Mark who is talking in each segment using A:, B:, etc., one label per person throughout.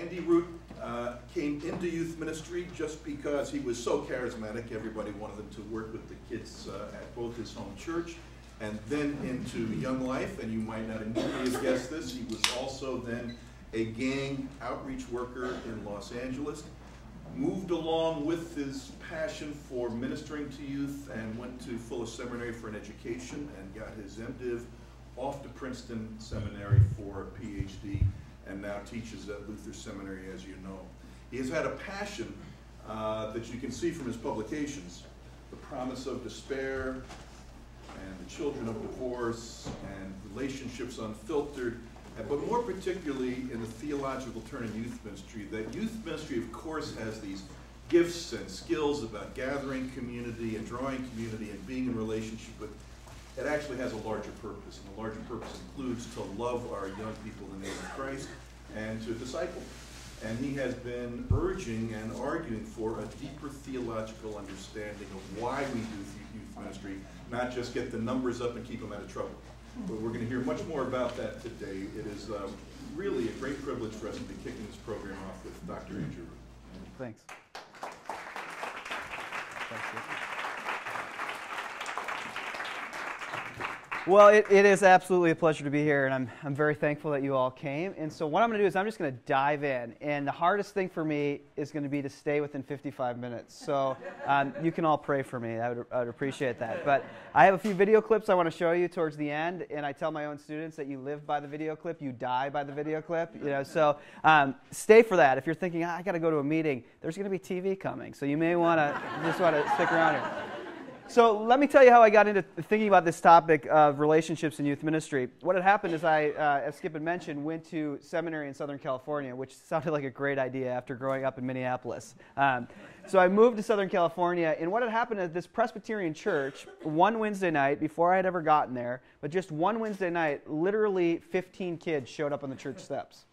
A: Andy Root came into youth ministry just because he was so charismatic. Everybody wanted him to work with the kids at both his home church and then into Young Life. And you might not immediately have guessed this. He was also then a gang outreach worker in Los Angeles. Moved along with his passion for ministering to youth and went to Fuller Seminary for an education and got his MDiv, off to Princeton Seminary for a PhD, and now teaches at Luther Seminary, as you know. He has had a passion that you can see from his publications: The Promise of Despair, and The Children of Divorce, and Relationships Unfiltered, but more particularly in the theological turn in youth ministry. That youth ministry, of course, has these gifts and skills about gathering community and drawing community and being in relationship, but it actually has a larger purpose, and the larger purpose includes to love our young people in the name of Christ and to disciple. And he has been urging and arguing for a deeper theological understanding of why we do youth ministry, not just get the numbers up and keep them out of trouble. But we're going to hear much more about that today. It is really a great privilege for us to be kicking this program off with Dr. Andrew Root.
B: Thanks. Well, it is absolutely a pleasure to be here, and I'm very thankful that you all came. And so what I'm going to do is I'm just going to dive in. And the hardest thing for me is going to be to stay within 55 minutes. So you can all pray for me. I would appreciate that. But I have a few video clips I want to show you towards the end, and I tell my own students that you live by the video clip, you die by the video clip. You know, so stay for that. If you're thinking, I got to go to a meeting, there's going to be TV coming, so you may want to stick around here. So let me tell you how I got into thinking about this topic of relationships in youth ministry. What had happened is I, as Skip had mentioned, went to seminary in Southern California, which sounded like a great idea after growing up in Minneapolis. So I moved to Southern California, and what had happened at this Presbyterian church, one Wednesday night, before I had ever gotten there, but just one Wednesday night, literally 15 kids showed up on the church steps.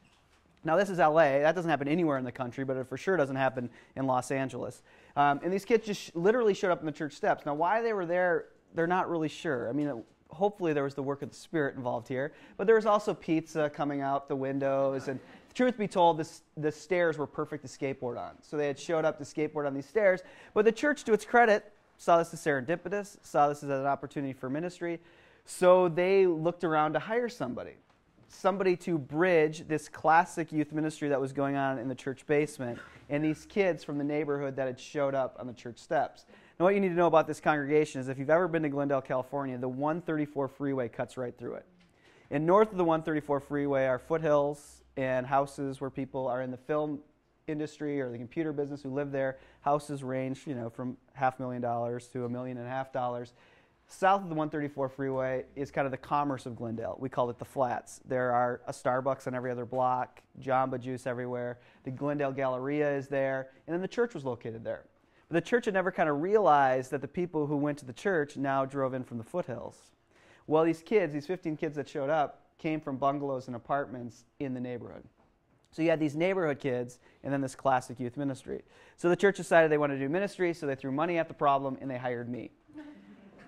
B: Now, this is LA. That doesn't happen anywhere in the country, but it for sure doesn't happen in Los Angeles. And these kids just literally showed up on the church steps. Now, why they were there, they're not really sure. I mean, hopefully there was the work of the Spirit involved here, but there was also pizza coming out the windows. And truth be told, the stairs were perfect to skateboard on. So they had showed up to skateboard on these stairs. But the church, to its credit, saw this as serendipitous, saw this as an opportunity for ministry. So they looked around to hire somebody to bridge this classic youth ministry that was going on in the church basement and these kids from the neighborhood that had showed up on the church steps. Now, what you need to know about this congregation is if you've ever been to Glendale, California, the 134 freeway cuts right through it. And north of the 134 freeway are foothills and houses where people are in the film industry or the computer business who live there. Houses range, from $500,000 to $1.5 million. South of the 134 freeway is kind of the commerce of Glendale. We call it the Flats. There are a Starbucks on every other block, Jamba Juice everywhere. The Glendale Galleria is there, and then the church was located there. But the church had never kind of realized that the people who went to the church now drove in from the foothills. Well, these 15 kids that showed up, came from bungalows and apartments in the neighborhood. So you had these neighborhood kids and then this classic youth ministry. So the church decided they wanted to do ministry, so they threw money at the problem, and they hired me.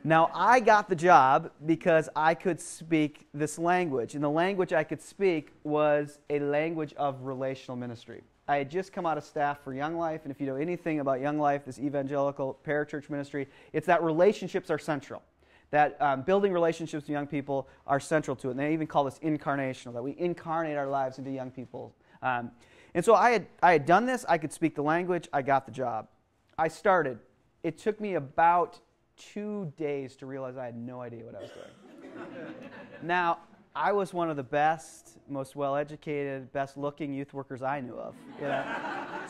B: Now, I got the job because I could speak this language, and the language I could speak was a language of relational ministry. I had just come out of staff for Young Life, and if you know anything about Young Life, this evangelical parachurch ministry, it's that relationships are central, that building relationships with young people are central to it, and they even call this incarnational, that we incarnate our lives into young people. And so I had done this, I could speak the language, I got the job. I started. It took me about 2 days to realize I had no idea what I was doing. Now, I was one of the best, most well-educated, best-looking youth workers I knew of.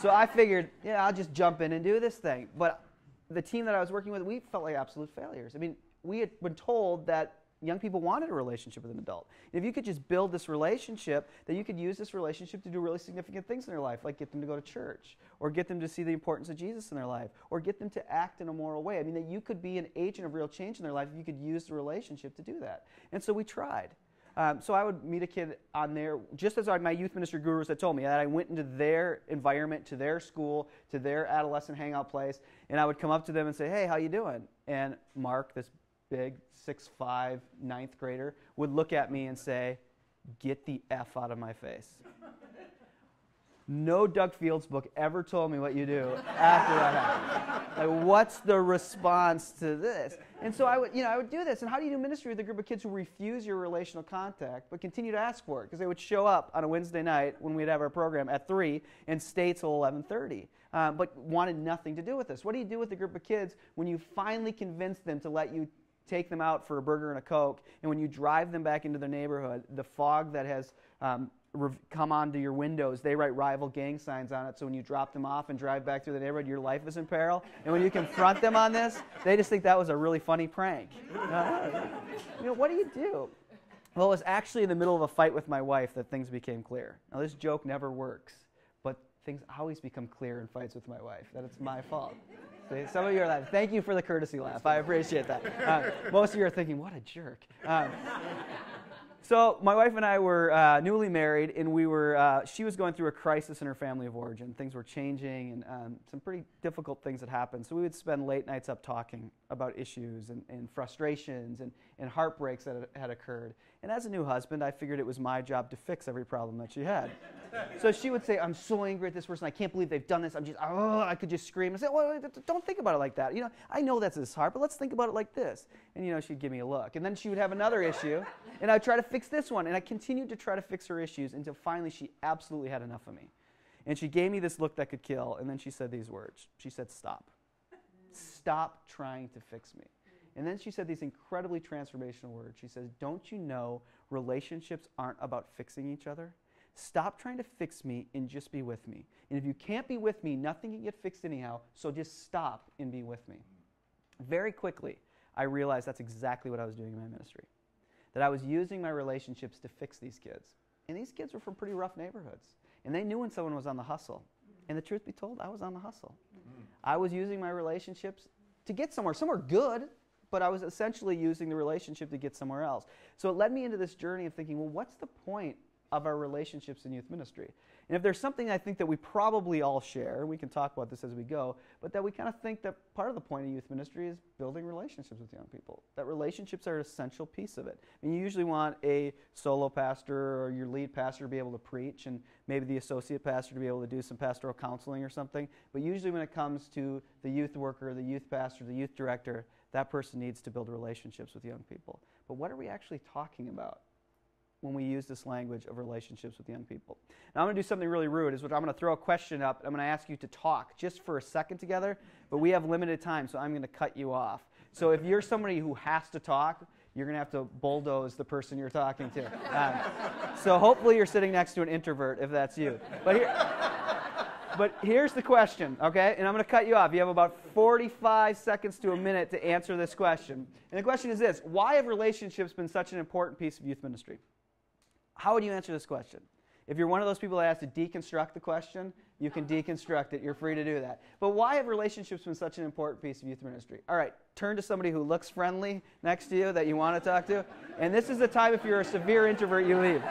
B: So I figured, I'll just jump in and do this thing. But the team that I was working with, we felt like absolute failures. I mean, we had been told that young people wanted a relationship with an adult. If you could just build this relationship, then you could use this relationship to do really significant things in their life, like get them to go to church, or get them to see the importance of Jesus in their life, or get them to act in a moral way. I mean, that you could be an agent of real change in their life if you could use the relationship to do that. And so we tried. So I would meet a kid on there, just as my youth ministry gurus had told me, that I went into their environment, to their school, to their adolescent hangout place, and I would come up to them and say, hey, how you doing? And Mark, this big 6'5", ninth grader, would look at me and say, get the F out of my face. No Doug Fields book ever told me what you do after that happened. Like, what's the response to this? And so I would do this. And how do you do ministry with a group of kids who refuse your relational contact but continue to ask for it? Because they would show up on a Wednesday night when we'd have our program at 3 and stay till 11:30, but wanted nothing to do with us. What do you do with a group of kids when you finally convince them to let you take them out for a burger and a Coke, and when you drive them back into their neighborhood, the fog that has come onto your windows, they write rival gang signs on it, so when you drop them off and drive back through the neighborhood, your life is in peril. And when you confront them on this, they just think that was a really funny prank. What do you do? Well, it was actually in the middle of a fight with my wife that things became clear. Now, this joke never works, but things always become clear in fights with my wife, that it's my fault. See, some of you are laughing. Thank you for the courtesy laugh. I appreciate that. Most of you are thinking, what a jerk. So my wife and I were newly married, and she was going through a crisis in her family of origin. Things were changing, and some pretty difficult things had happened. So we would spend late nights up talking about issues and frustrations and heartbreaks that had occurred. And as a new husband, I figured it was my job to fix every problem that she had. So she would say, I'm so angry at this person. I can't believe they've done this. I could just scream and say, well, don't think about it like that. I know that's his heart, but let's think about it like this. And, she'd give me a look. And then she would have another issue, and I'd try to fix this one. And I continued to try to fix her issues until finally she absolutely had enough of me. And she gave me this look that could kill, and then she said these words. She said, stop. Stop trying to fix me. And then she said these incredibly transformational words. She says, don't you know relationships aren't about fixing each other? Stop trying to fix me and just be with me. And if you can't be with me, nothing can get fixed anyhow, so just stop and be with me. Very quickly, I realized that's exactly what I was doing in my ministry, that I was using my relationships to fix these kids. And these kids were from pretty rough neighborhoods, and they knew when someone was on the hustle. And the truth be told, I was on the hustle. I was using my relationships to get somewhere good, but I was essentially using the relationship to get somewhere else. So it led me into this journey of thinking, well, what's the point of our relationships in youth ministry? And if there's something I think that we probably all share, we can talk about this as we go, but that we kind of think that part of the point of youth ministry is building relationships with young people, that relationships are an essential piece of it. And you usually want a solo pastor or your lead pastor to be able to preach, and maybe the associate pastor to be able to do some pastoral counseling or something. But usually when it comes to the youth worker, the youth pastor, the youth director, that person needs to build relationships with young people. But what are we actually talking about when we use this language of relationships with young people? Now, I'm going to do something really rude. I'm going to throw a question up. I'm going to ask you to talk just for a second together, but we have limited time, so I'm going to cut you off. So if you're somebody who has to talk, you're going to have to bulldoze the person you're talking to. So hopefully you're sitting next to an introvert if that's you. But here's the question, okay? And I'm going to cut you off. You have about 45 seconds to a minute to answer this question. And the question is this: why have relationships been such an important piece of youth ministry? How would you answer this question? If you're one of those people that has to deconstruct the question, you can deconstruct it. You're free to do that. But why have relationships been such an important piece of youth ministry? All right, turn to somebody who looks friendly next to you that you want to talk to. And this is the time, if you're a severe introvert, you leave.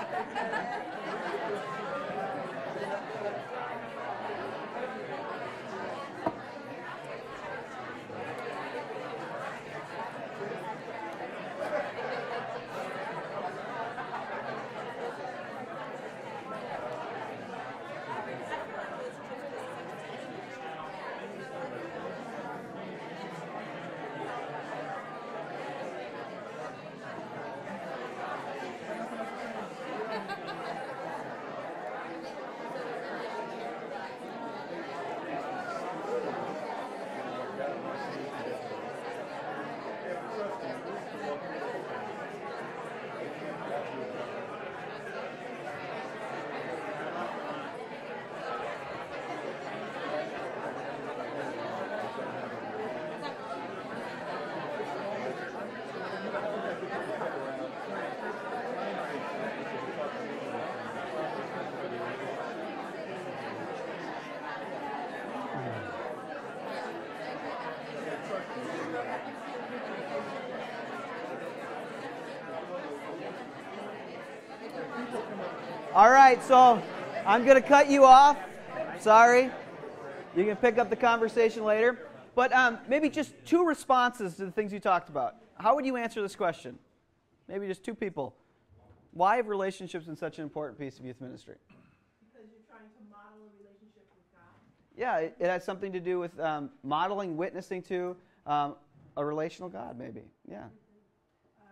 B: All right, so I'm going to cut you off. Sorry. You can pick up the conversation later. But maybe just two responses to the things you talked about. How would you answer this question? Maybe just two people. Why have relationships been such an important piece of youth ministry?
C: Because you're trying to model a
B: Yeah, it has something to do with modeling, witnessing to a relational God, maybe. Yeah.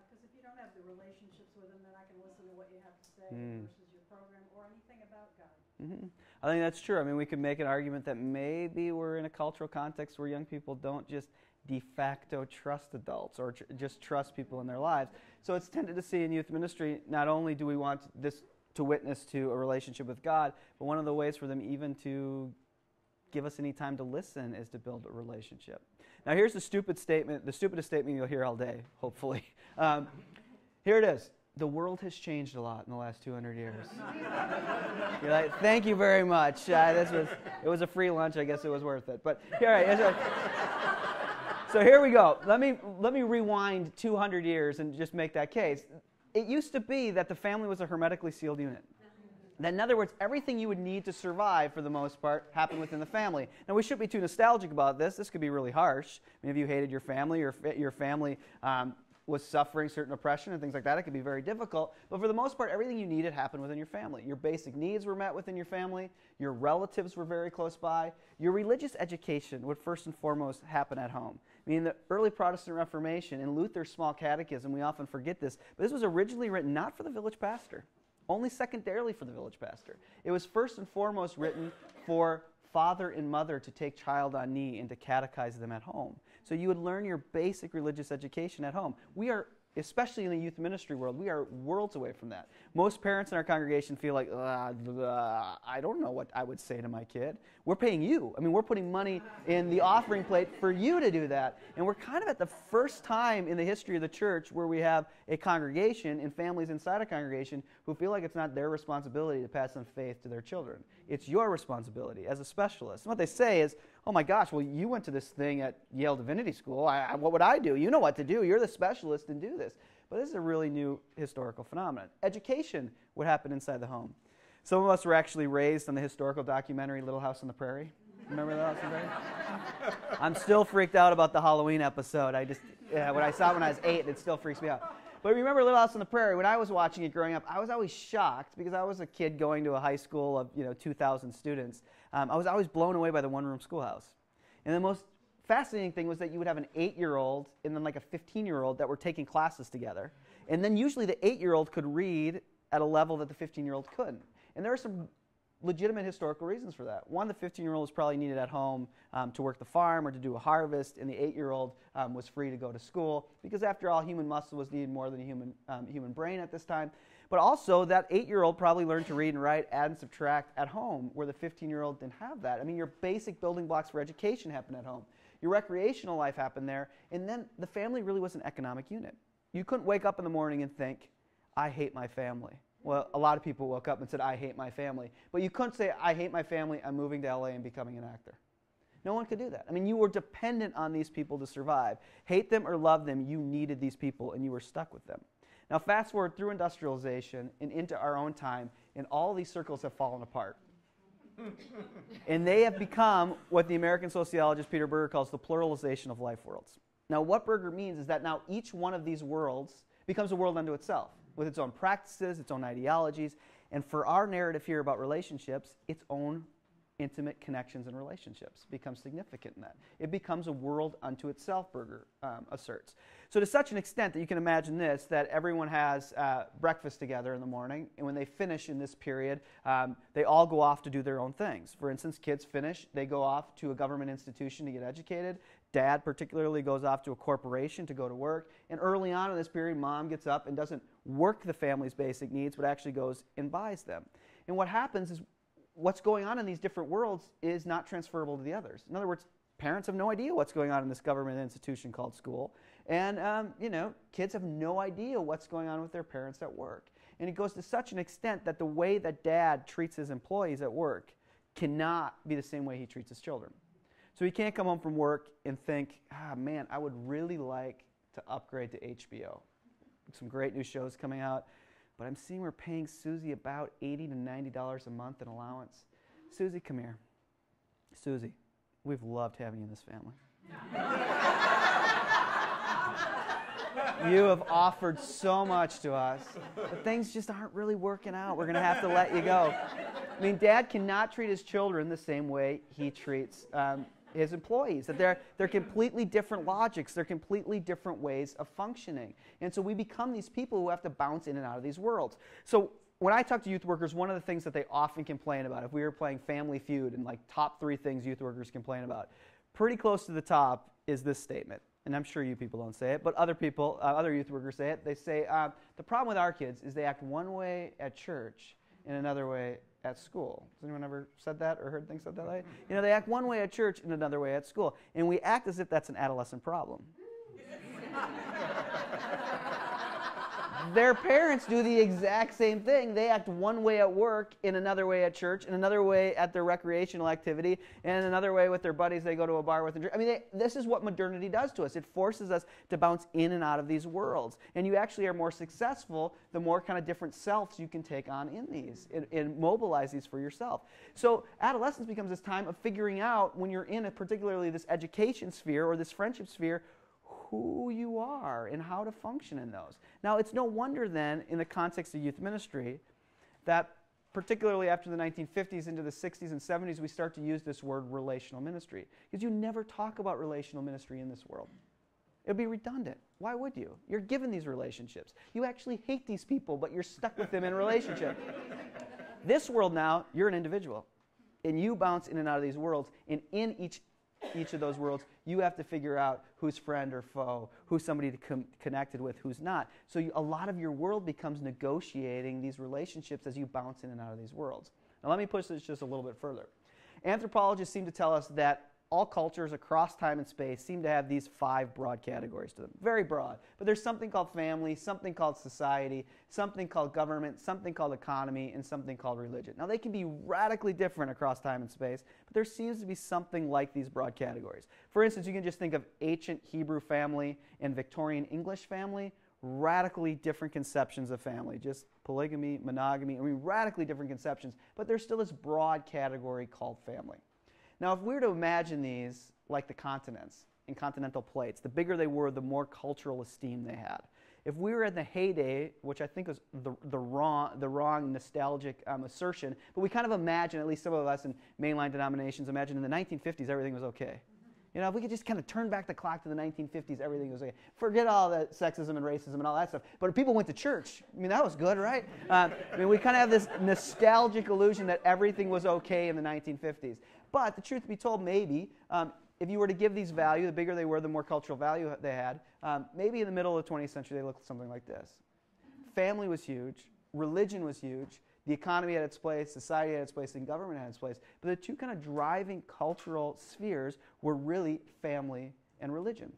C: Because if you don't have the relationships with Him, then I can listen to what you have to say versus your program or anything about God.
B: Mm-hmm. I think that's true. I mean, we could make an argument that maybe we're in a cultural context where young people don't just de facto trust adults or just trust people in their lives. So it's tended to see in youth ministry, not only do we want this to witness to a relationship with God, but one of the ways for them even to give us any time to listen is to build a relationship. Now here's the stupidest statement you'll hear all day, hopefully. Here it is. The world has changed a lot in the last 200 years. You're like, thank you very much. It was a free lunch. I guess it was worth it. But all right, so here we go. Let me rewind 200 years and just make that case. It used to be that the family was a hermetically sealed unit. In other words, everything you would need to survive, for the most part, happened within the family. Now, we shouldn't be too nostalgic about this. This could be really harsh. Maybe if you hated your family or your family was suffering certain oppression and things like that, it could be very difficult. But for the most part, everything you needed happened within your family. Your basic needs were met within your family. Your relatives were very close by. Your religious education would first and foremost happen at home. I mean, the early Protestant Reformation, in Luther's Small Catechism, we often forget this, but this was originally written not for the village pastor, only secondarily for the village pastor. It was first and foremost written for father and mother to take child on knee and to catechize them at home. So you would learn your basic religious education at home. We are, especially in the youth ministry world, we are worlds away from that. Most parents in our congregation feel like, I don't know what I would say to my kid. We're paying you. I mean, we're putting money in the offering plate for you to do that. And we're kind of at the first time in the history of the church where we have a congregation and families inside a congregation who feel like it's not their responsibility to pass on faith to their children. It's your responsibility as a specialist. And what they say is, oh my gosh, well, you went to this thing at Yale Divinity School. What would I do? You know what to do. You're the specialist and do this. But this is a really new historical phenomenon. Education would happen inside the home. Some of us were actually raised on the historical documentary Little House on the Prairie. Remember Little House on the Prairie? I'm still freaked out about the Halloween episode. When I saw it when I was 8, it still freaks me out. But remember Little House on the Prairie? When I was watching it growing up, I was always shocked because I was a kid going to a high school of 2,000 students. I was always blown away by the one-room schoolhouse. And the most fascinating thing was that you would have an 8-year-old and then like a 15-year-old that were taking classes together. And then usually the 8-year-old could read at a level that the 15-year-old couldn't. And there are some legitimate historical reasons for that. One, the 15-year-old was probably needed at home to work the farm or to do a harvest, and the 8-year-old was free to go to school because, after all, human muscle was needed more than a human brain at this time. But also, that 8-year-old probably learned to read and write, add and subtract at home, where the 15-year-old didn't have that. I mean, your basic building blocks for education happened at home. Your recreational life happened there, and then the family really was an economic unit. You couldn't wake up in the morning and think, I hate my family. Well, a lot of people woke up and said, I hate my family. But you couldn't say, I hate my family, I'm moving to LA and becoming an actor. No one could do that. I mean, you were dependent on these people to survive. Hate them or love them, you needed these people, and you were stuck with them. Now, fast forward through industrialization and into our own time, and all these circles have fallen apart. And they have become what the American sociologist Peter Berger calls the pluralization of life worlds. Now, what Berger means is that now each one of these worlds becomes a world unto itself, with its own practices, its own ideologies, and for our narrative here about relationships, its own intimate connections and relationships become significant in that. It becomes a world unto itself, Berger asserts. So to such an extent that you can imagine this, that everyone has breakfast together in the morning, and when they finish in this period, they all go off to do their own things. For instance, kids finish, they go off to a government institution to get educated. Dad particularly goes off to a corporation to go to work. And early on in this period, mom gets up and doesn't work the family's basic needs, but actually goes and buys them. And what happens is what's going on in these different worlds is not transferable to the others. In other words, parents have no idea what's going on in this government institution called school. And, kids have no idea what's going on with their parents at work. And it goes to such an extent that the way that dad treats his employees at work cannot be the same way he treats his children. So he can't come home from work and think, man, I would really like to upgrade to HBO. Some great new shows coming out. But I'm seeing we're paying Susie about $80 to $90 a month in allowance. Susie, come here. Susie, we've loved having you in this family. You have offered so much to us, but things just aren't really working out. We're going to have to let you go. I mean, Dad cannot treat his children the same way he treats his employees. That they're completely different logics. They're completely different ways of functioning. And so we become these people who have to bounce in and out of these worlds. So when I talk to youth workers, one of the things that they often complain about, if we were playing Family Feud and like top 3 things youth workers complain about, pretty close to the top is this statement. And I'm sure you people don't say it, but other people, other youth workers say it. They say, the problem with our kids is they act one way at church and another way at school. Has anyone ever said that or heard things said that way? You know, they act one way at church and another way at school. And we act as if that's an adolescent problem. Their parents do the exact same thing. They act one way at work, in another way at church, in another way at their recreational activity, and another way with their buddies they go to a bar with. I mean, this is what modernity does to us. It forces us to bounce in and out of these worlds. And you actually are more successful the more kind of different selves you can take on in these and mobilize these for yourself. So adolescence becomes this time of figuring out, when you're in particularly this education sphere or this friendship sphere, who you are and how to function in those. Now, it's no wonder then, in the context of youth ministry, that particularly after the 1950s into the 60s and 70s, we start to use this word relational ministry. Because you never talk about relational ministry in this world. It would be redundant. Why would you? You're given these relationships. You actually hate these people, but you're stuck with them in a relationship. This world now, you're an individual. And you bounce in and out of these worlds. And in each of those worlds, you have to figure out who's friend or foe, who's somebody to connected with, who's not. So a lot of your world becomes negotiating these relationships as you bounce in and out of these worlds. Now let me push this just a little bit further. Anthropologists seem to tell us that all cultures across time and space seem to have these 5 broad categories to them. Very broad. But there's something called family, something called society, something called government, something called economy, and something called religion. Now, they can be radically different across time and space, but there seems to be something like these broad categories. For instance, you can just think of ancient Hebrew family and Victorian English family, radically different conceptions of family, just polygamy, monogamy, I mean, radically different conceptions, but there's still this broad category called family. Now, if we were to imagine these like the continents and continental plates, the bigger they were, the more cultural esteem they had. If we were in the heyday, which I think was the wrong nostalgic assertion, but we kind of imagine, at least some of us in mainline denominations, imagine in the 1950s everything was okay. You know, if we could just kind of turn back the clock to the 1950s, everything was okay. Forget all the sexism and racism and all that stuff. But if people went to church, I mean, that was good, right? I mean, we kind of have this nostalgic illusion that everything was okay in the 1950s. But the truth be told, maybe, if you were to give these value, the bigger they were, the more cultural value they had, maybe in the middle of the 20th century they looked something like this. Family was huge. Religion was huge. The economy had its place, society had its place, and government had its place. But the two kind of driving cultural spheres were really family and religion.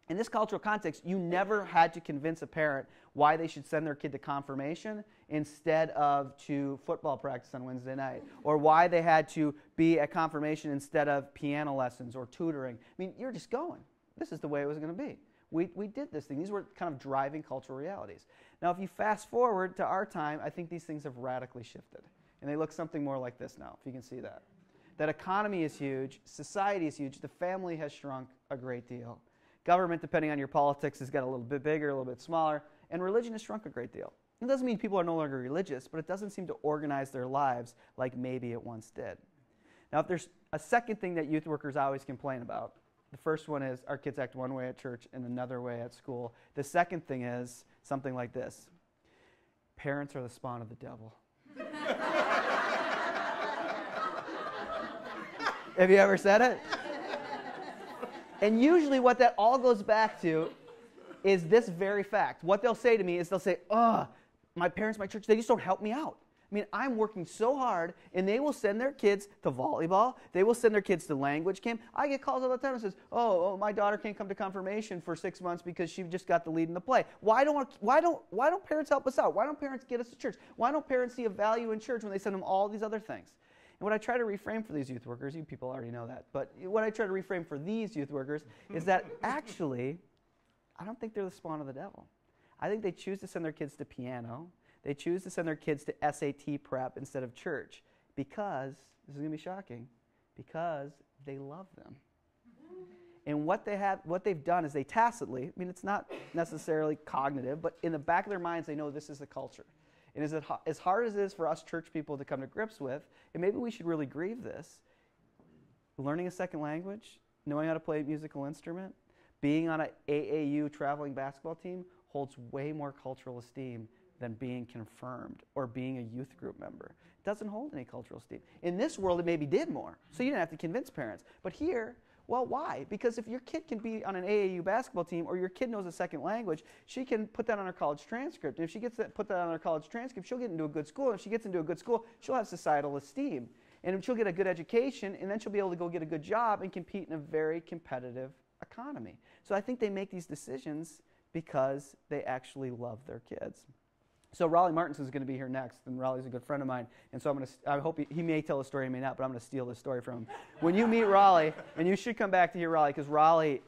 B: In this cultural context, you never had to convince a parent why they should send their kid to confirmation instead of to football practice on Wednesday night, or why they had to be at confirmation instead of piano lessons or tutoring. I mean, you're just going. This is the way it was going to be. We did this thing. These were kind of driving cultural realities. Now, if you fast forward to our time, I think these things have radically shifted. And they look something more like this now, if you can see that. That economy is huge, society is huge, the family has shrunk a great deal. Government, depending on your politics, has got a little bit bigger, a little bit smaller, and religion has shrunk a great deal. It doesn't mean people are no longer religious, but it doesn't seem to organize their lives like maybe it once did. Now, if there's a second thing that youth workers always complain about, the first one is our kids act one way at church and another way at school. The second thing is something like this. Parents are the spawn of the devil. Have you ever said it? And usually what that all goes back to is this very fact. What they'll say to me is they'll say, my parents, my church, they just don't help me out. I mean, I'm working so hard, and they will send their kids to volleyball. They will send their kids to language camp. I get calls all the time that says, oh, my daughter can't come to confirmation for 6 months because she just got the lead in the play. Why don't parents help us out? Why don't parents get us to church? Why don't parents see a value in church when they send them all these other things? And what I try to reframe for these youth workers, you people already know that, but what I try to reframe for these youth workers is that actually, I don't think they're the spawn of the devil. I think they choose to send their kids to piano. They choose to send their kids to SAT prep instead of church because, this is going to be shocking, because they love them. And what they've done is they tacitly, I mean, it's not necessarily cognitive, but in the back of their minds, they know this is the culture. And as hard as it is for us church people to come to grips with, and maybe we should really grieve this, learning a second language, knowing how to play a musical instrument, being on an AAU traveling basketball team holds way more cultural esteem than being confirmed or being a youth group member. It doesn't hold any cultural esteem. In this world, it maybe did more, so you didn't have to convince parents. But here, well, why? Because if your kid can be on an AAU basketball team or your kid knows a second language, she can put that on her college transcript. And if she gets put that on her college transcript, she'll get into a good school. And if she gets into a good school, she'll have societal esteem. And she'll get a good education, and then she'll be able to go get a good job and compete in a very competitive economy. So I think they make these decisions because they actually love their kids. So Raleigh Martins is going to be here next, and Raleigh's a good friend of mine, and so I hope he may tell a story, he may not, but I'm going to steal this story from him. When you meet Raleigh, and you should come back to hear Raleigh, because Raleigh,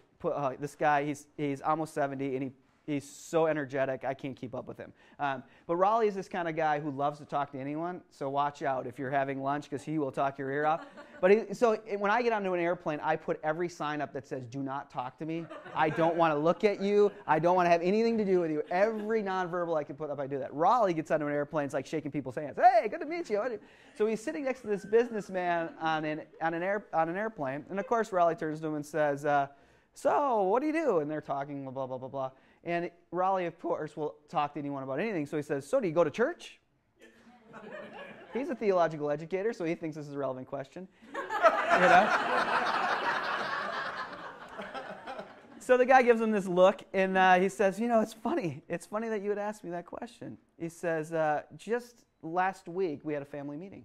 B: this guy, he's almost 70, and he's so energetic, I can't keep up with him. But Raleigh is this kind of guy who loves to talk to anyone, so watch out if you're having lunch, because he will talk your ear off. But so when I get onto an airplane, I put every sign up that says, do not talk to me. I don't want to look at you. I don't want to have anything to do with you. Every nonverbal I can put up, I do that. Raleigh gets onto an airplane, it's like shaking people's hands. Hey, good to meet you. So he's sitting next to this businessman on an airplane, and of course Raleigh turns to him and says, so what do you do? And they're talking, blah, blah, blah, blah. And Raleigh, of course, will talk to anyone about anything. So he says, so do you go to church? He's a theological educator, so he thinks this is a relevant question. You know? So the guy gives him this look, and he says, you know, it's funny. It's funny that you would ask me that question. He says, just last week we had a family meeting.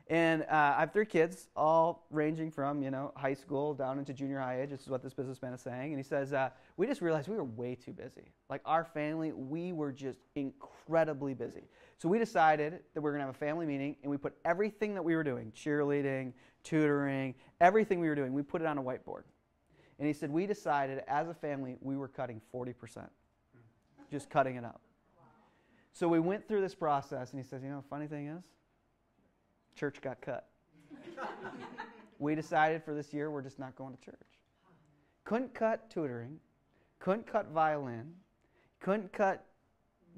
B: And I have 3 kids, all ranging from, high school down into junior high age. This is what this businessman is saying. And he says, we just realized we were way too busy. Like our family, we were just incredibly busy. So we decided that we were going to have a family meeting, and we put everything that we were doing, cheerleading, tutoring, everything we were doing, we put it on a whiteboard. And he said, we decided as a family we were cutting 40%, just cutting it out. So we went through this process, and he says, the funny thing is, church got cut. We decided for this year we're just not going to church. Couldn't cut tutoring, couldn't cut violin, couldn't cut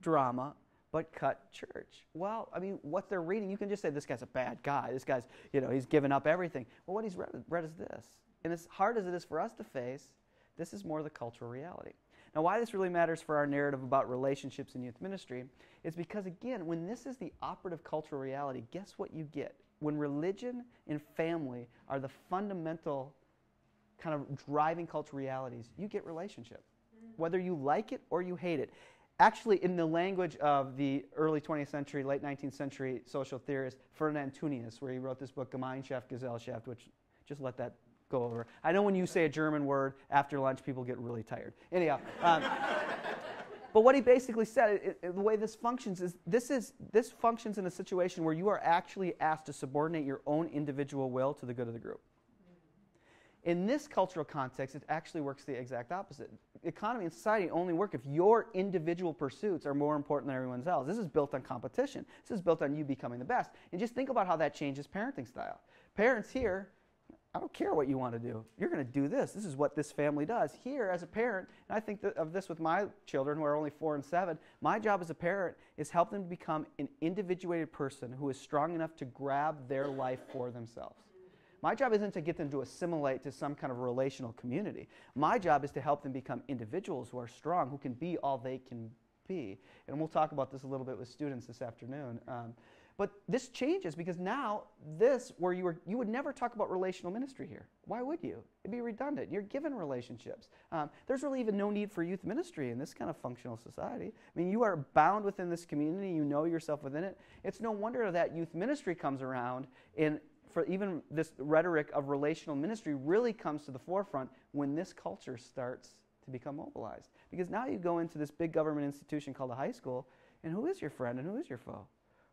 B: drama, but cut church. Well, I mean, what they're reading, you can just say this guy's a bad guy. This guy's, he's given up everything. Well, what he's read is this. And as hard as it is for us to face, this is more the cultural reality. Now, why this really matters for our narrative about relationships in youth ministry is because, again, when this is the operative cultural reality, guess what you get? When religion and family are the fundamental kind of driving cultural realities, you get relationship, whether you like it or you hate it. Actually, in the language of the early 20th century, late 19th century social theorist Ferdinand Tönnies, where he wrote this book, Gemeinschaft, Gesellschaft, which just let that go over. I know when you say a German word after lunch, people get really tired. Anyhow, but what he basically said, the way this functions is this functions in a situation where you are actually asked to subordinate your own individual will to the good of the group. In this cultural context, it actually works the exact opposite. Economy and society only work if your individual pursuits are more important than everyone's else. This is built on competition. This is built on you becoming the best. And just think about how that changes parenting style. Parents here, I don't care what you want to do. You're going to do this. This is what this family does. Here, as a parent, and I think of this with my children who are only 4 and 7, my job as a parent is help them to become an individuated person who is strong enough to grab their life for themselves. My job isn't to get them to assimilate to some kind of relational community. My job is to help them become individuals who are strong, who can be all they can be. And we'll talk about this a little bit with students this afternoon. But this changes because now where you would never talk about relational ministry here. Why would you? It'd be redundant. You're given relationships. There's really even no need for youth ministry in this kind of functional society. I mean, you are bound within this community. You know yourself within it. It's no wonder that youth ministry comes around for even this rhetoric of relational ministry really comes to the forefront when this culture starts to become mobilized. Because now you go into this big government institution called a high school, and who is your friend and who is your foe?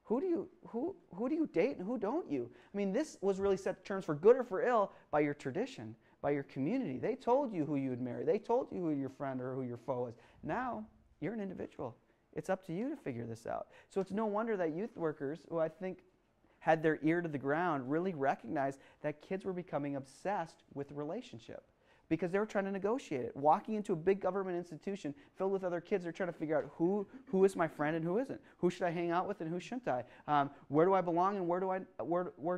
B: Who do you date and who don't you? I mean, this was really set terms for good or for ill by your tradition, by your community. They told you who you would marry. They told you who your friend or who your foe is. Now, you're an individual. It's up to you to figure this out. So it's no wonder that youth workers, who I think had their ear to the ground, really recognized that kids were becoming obsessed with relationship. because they were trying to negotiate it. Walking into a big government institution filled with other kids, they're trying to figure out who is my friend and who isn't. Who should I hang out with and who shouldn't I? Where do I belong and where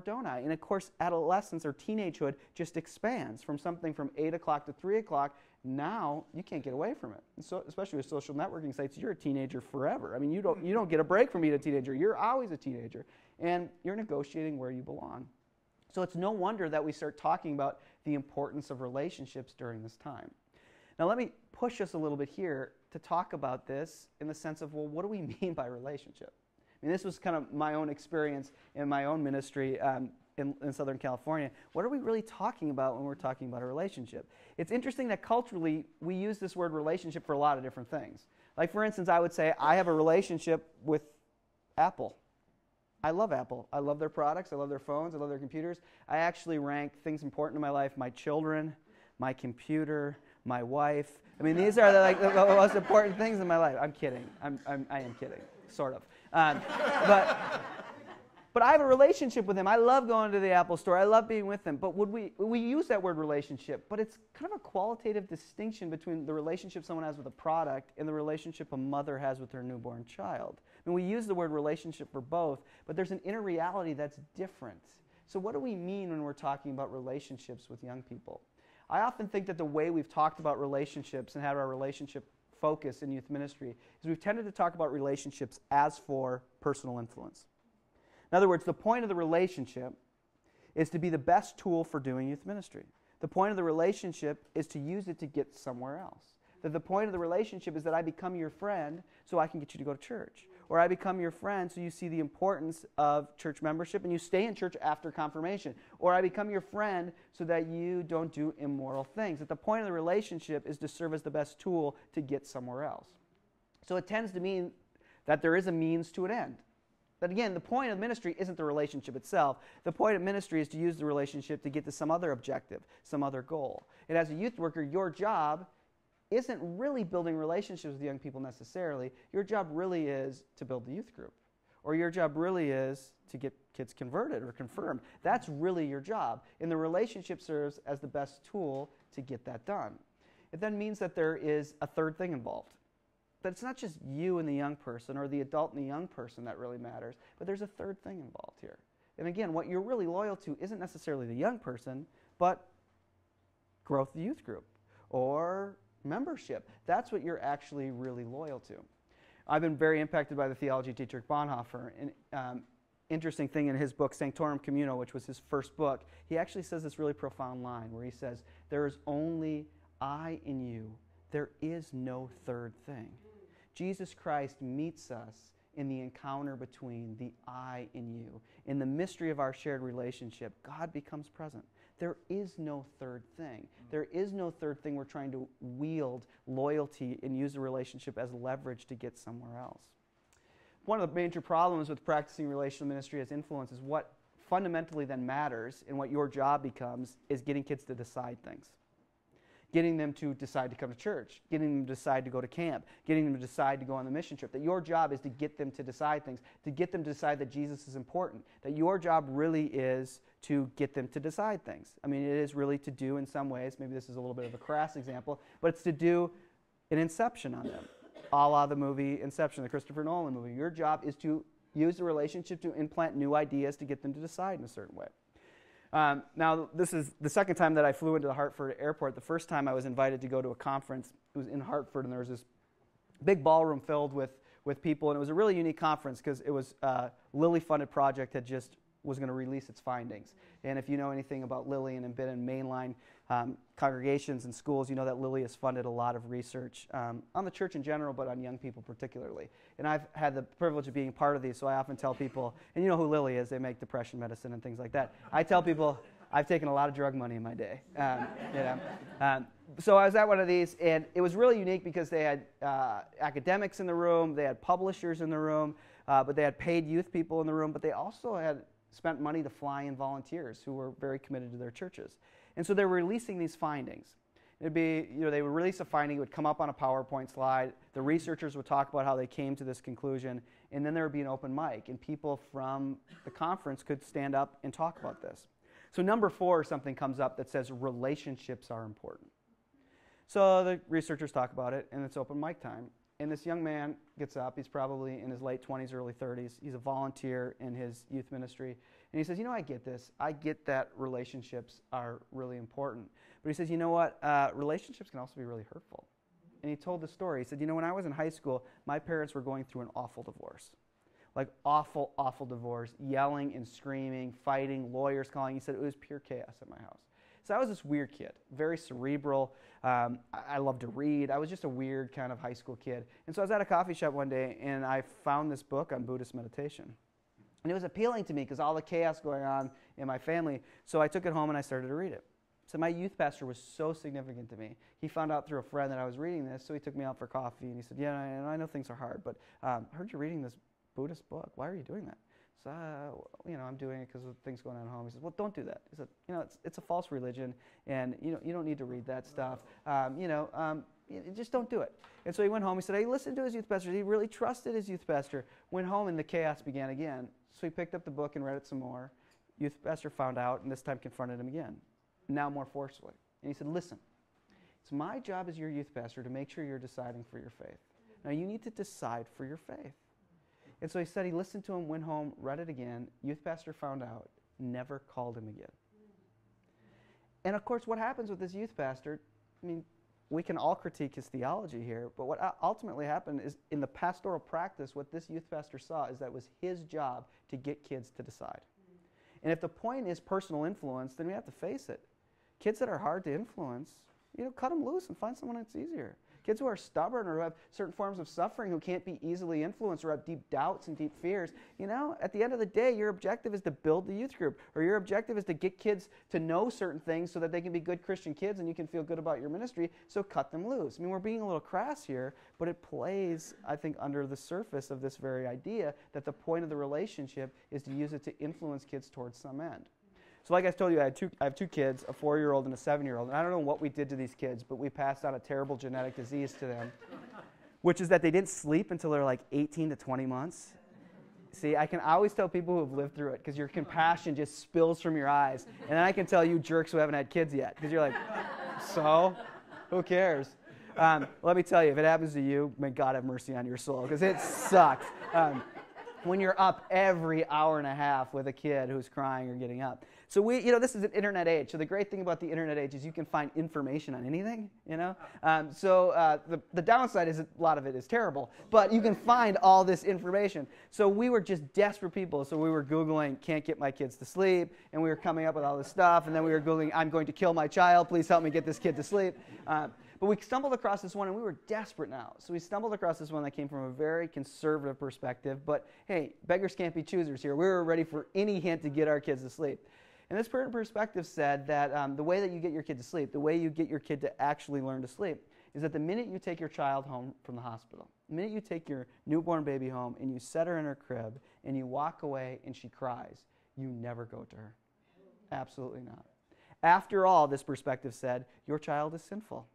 B: don't I? And of course, adolescence or teenagehood just expands from something from 8 o'clock to 3 o'clock. Now you can't get away from it. And so, especially with social networking sites, you're a teenager forever. I mean, you don't get a break from being a teenager. You're always a teenager, and you're negotiating where you belong. So it's no wonder that we start talking about the importance of relationships during this time. Now let me push us a little bit here to talk about this in the sense of, well, what do we mean by relationship? I mean, this was kind of my own experience in my own ministry in Southern California. What are we really talking about when we're talking about a relationship? It's interesting that culturally we use this word relationship for a lot of different things. Like, for instance, I would say I have a relationship with Apple. I love Apple. I love their products. I love their phones. I love their computers. I actually rank things important in my life: my children, my computer, my wife. I mean, these are the most important things in my life. I'm kidding. I am kidding, sort of. But I have a relationship with him. I love going to the Apple store. I love being with him. But we use that word relationship, but it's kind of a qualitative distinction between the relationship someone has with a product and the relationship a mother has with her newborn child. I mean, we use the word relationship for both, but there's an inner reality that's different. So what do we mean when we're talking about relationships with young people? I often think that the way we've talked about relationships and had our relationship focus in youth ministry is we've tended to talk about relationships as for personal influence. In other words, the point of the relationship is to be the best tool for doing youth ministry. The point of the relationship is to use it to get somewhere else. That the point of the relationship is that I become your friend so I can get you to go to church. Or I become your friend so you see the importance of church membership and you stay in church after confirmation. Or I become your friend so that you don't do immoral things. That the point of the relationship is to serve as the best tool to get somewhere else. So it tends to mean that there is a means to an end. But again, the point of ministry isn't the relationship itself. The point of ministry is to use the relationship to get to some other objective, some other goal. And as a youth worker, your job isn't really building relationships with young people necessarily. Your job really is to build the youth group. Or your job really is to get kids converted or confirmed. That's really your job. And the relationship serves as the best tool to get that done. It then means that there is a third thing involved. That it's not just you and the young person or the adult and the young person that really matters, but there's a third thing involved here. And again, what you're really loyal to isn't necessarily the young person, but growth of the youth group or membership. That's what you're actually really loyal to. I've been very impacted by the theology teacher Bonhoeffer. And interesting thing in his book, Sanctorum Communo, which was his first book, he actually says this really profound line where he says, "There is only I in you. There is no third thing." Jesus Christ meets us in the encounter between the I in you. In the mystery of our shared relationship, God becomes present. There is no third thing. There is no third thing we're trying to wield loyalty and use the relationship as leverage to get somewhere else. One of the major problems with practicing relational ministry as influence is what fundamentally then matters and what your job becomes is getting kids to decide things. Getting them to decide to come to church, getting them to decide to go to camp, getting them to decide to go on the mission trip. That your job is to get them to decide things, to get them to decide that Jesus is important. That your job really is to get them to decide things. I mean, it is really to do in some ways, maybe this is a little bit of a crass example, but it's to do an inception on them, a la the movie Inception, the Christopher Nolan movie. Your job is to use the relationship to implant new ideas to get them to decide in a certain way. Now, this is the second time that I flew into the Hartford airport. The first time I was invited to go to a conference. It was in Hartford, and there was this big ballroom filled with people, and it was a really unique conference because it was a Lilly-funded project that just was going to release its findings. And if you know anything about Lilly and have been in mainline congregations and schools, you know that Lilly has funded a lot of research on the church in general, but on young people particularly. And I've had the privilege of being part of these, so I often tell people, and you know who Lilly is, they make depression medicine and things like that. I tell people I've taken a lot of drug money in my day. So I was at one of these, and it was really unique because they had academics in the room, they had publishers in the room, but they had paid youth people in the room, but they also had spent money to fly in volunteers who were very committed to their churches. And so they were releasing these findings. It'd be, they would release a finding, it would come up on a PowerPoint slide, the researchers would talk about how they came to this conclusion, and then there would be an open mic, and people from the conference could stand up and talk about this. So number 4, something comes up that says relationships are important. So the researchers talk about it, and it's open mic time. And this young man gets up. He's probably in his late 20s, early 30s. He's a volunteer in his youth ministry. And he says, I get this. I get that relationships are really important. But he says, you know what? Relationships can also be really hurtful. And he told the story. He said, when I was in high school, my parents were going through an awful divorce. Like awful, awful divorce, yelling and screaming, fighting, lawyers calling. He said it was pure chaos at my house. So I was this weird kid, very cerebral. I loved to read. I was just a weird kind of high school kid. And so I was at a coffee shop one day, and I found this book on Buddhist meditation. And it was appealing to me because all the chaos going on in my family. So I took it home and I started to read it. So my youth pastor was so significant to me. He found out through a friend that I was reading this, so he took me out for coffee, and he said, I know things are hard, but I heard you reading this Buddhist book. Why are you doing that? So, I'm doing it because of things going on at home. He says, well, don't do that. He said, it's a false religion, and you don't need to read that stuff. Just don't do it. And so he went home. He said, he listened to his youth pastor. He really trusted his youth pastor. Went home, and the chaos began again. So he picked up the book and read it some more. Youth pastor found out, and this time confronted him again, now more forcefully. And he said, listen, it's my job as your youth pastor to make sure you're deciding for your faith. Now, you need to decide for your faith. And so he said he listened to him, went home, read it again. Youth pastor found out, never called him again. And of course, what happens with this youth pastor, we can all critique his theology here, but what ultimately happened is in the pastoral practice, what this youth pastor saw is that it was his job to get kids to decide. And if the point is personal influence, then we have to face it. Kids that are hard to influence, cut them loose and find someone that's easier. Kids who are stubborn or who have certain forms of suffering, who can't be easily influenced or have deep doubts and deep fears, at the end of the day, your objective is to build the youth group, or your objective is to get kids to know certain things so that they can be good Christian kids and you can feel good about your ministry, so cut them loose. We're being a little crass here, but it plays, I think, under the surface of this very idea that the point of the relationship is to use it to influence kids towards some end. So like I told you, I have two kids, a 4-year-old and a 7-year-old. And I don't know what we did to these kids, but we passed on a terrible genetic disease to them, which is that they didn't sleep until they're like 18 to 20 months. See, I can always tell people who have lived through it because your compassion just spills from your eyes. And then I can tell you jerks who haven't had kids yet because you're like, so? Who cares? Let me tell you, if it happens to you, may God have mercy on your soul because it sucks. When you're up every hour and a half with a kid who's crying or getting up. So this is an internet age. So the great thing about the internet age is you can find information on anything, the downside is a lot of it is terrible, but you can find all this information. So we were just desperate people. So we were Googling, can't get my kids to sleep, and we were coming up with all this stuff, and then we were Googling, I'm going to kill my child, please help me get this kid to sleep. But we stumbled across this one, and we were desperate now. So we stumbled across this one that came from a very conservative perspective. But hey, beggars can't be choosers here. We were ready for any hint to get our kids to sleep. And this perspective said that the way that you get your kid to sleep, the way you get your kid to actually learn to sleep, is that the minute you take your child home from the hospital, the minute you take your newborn baby home and you set her in her crib and you walk away and she cries, you never go to her. Absolutely not. After all, this perspective said, your child is sinful.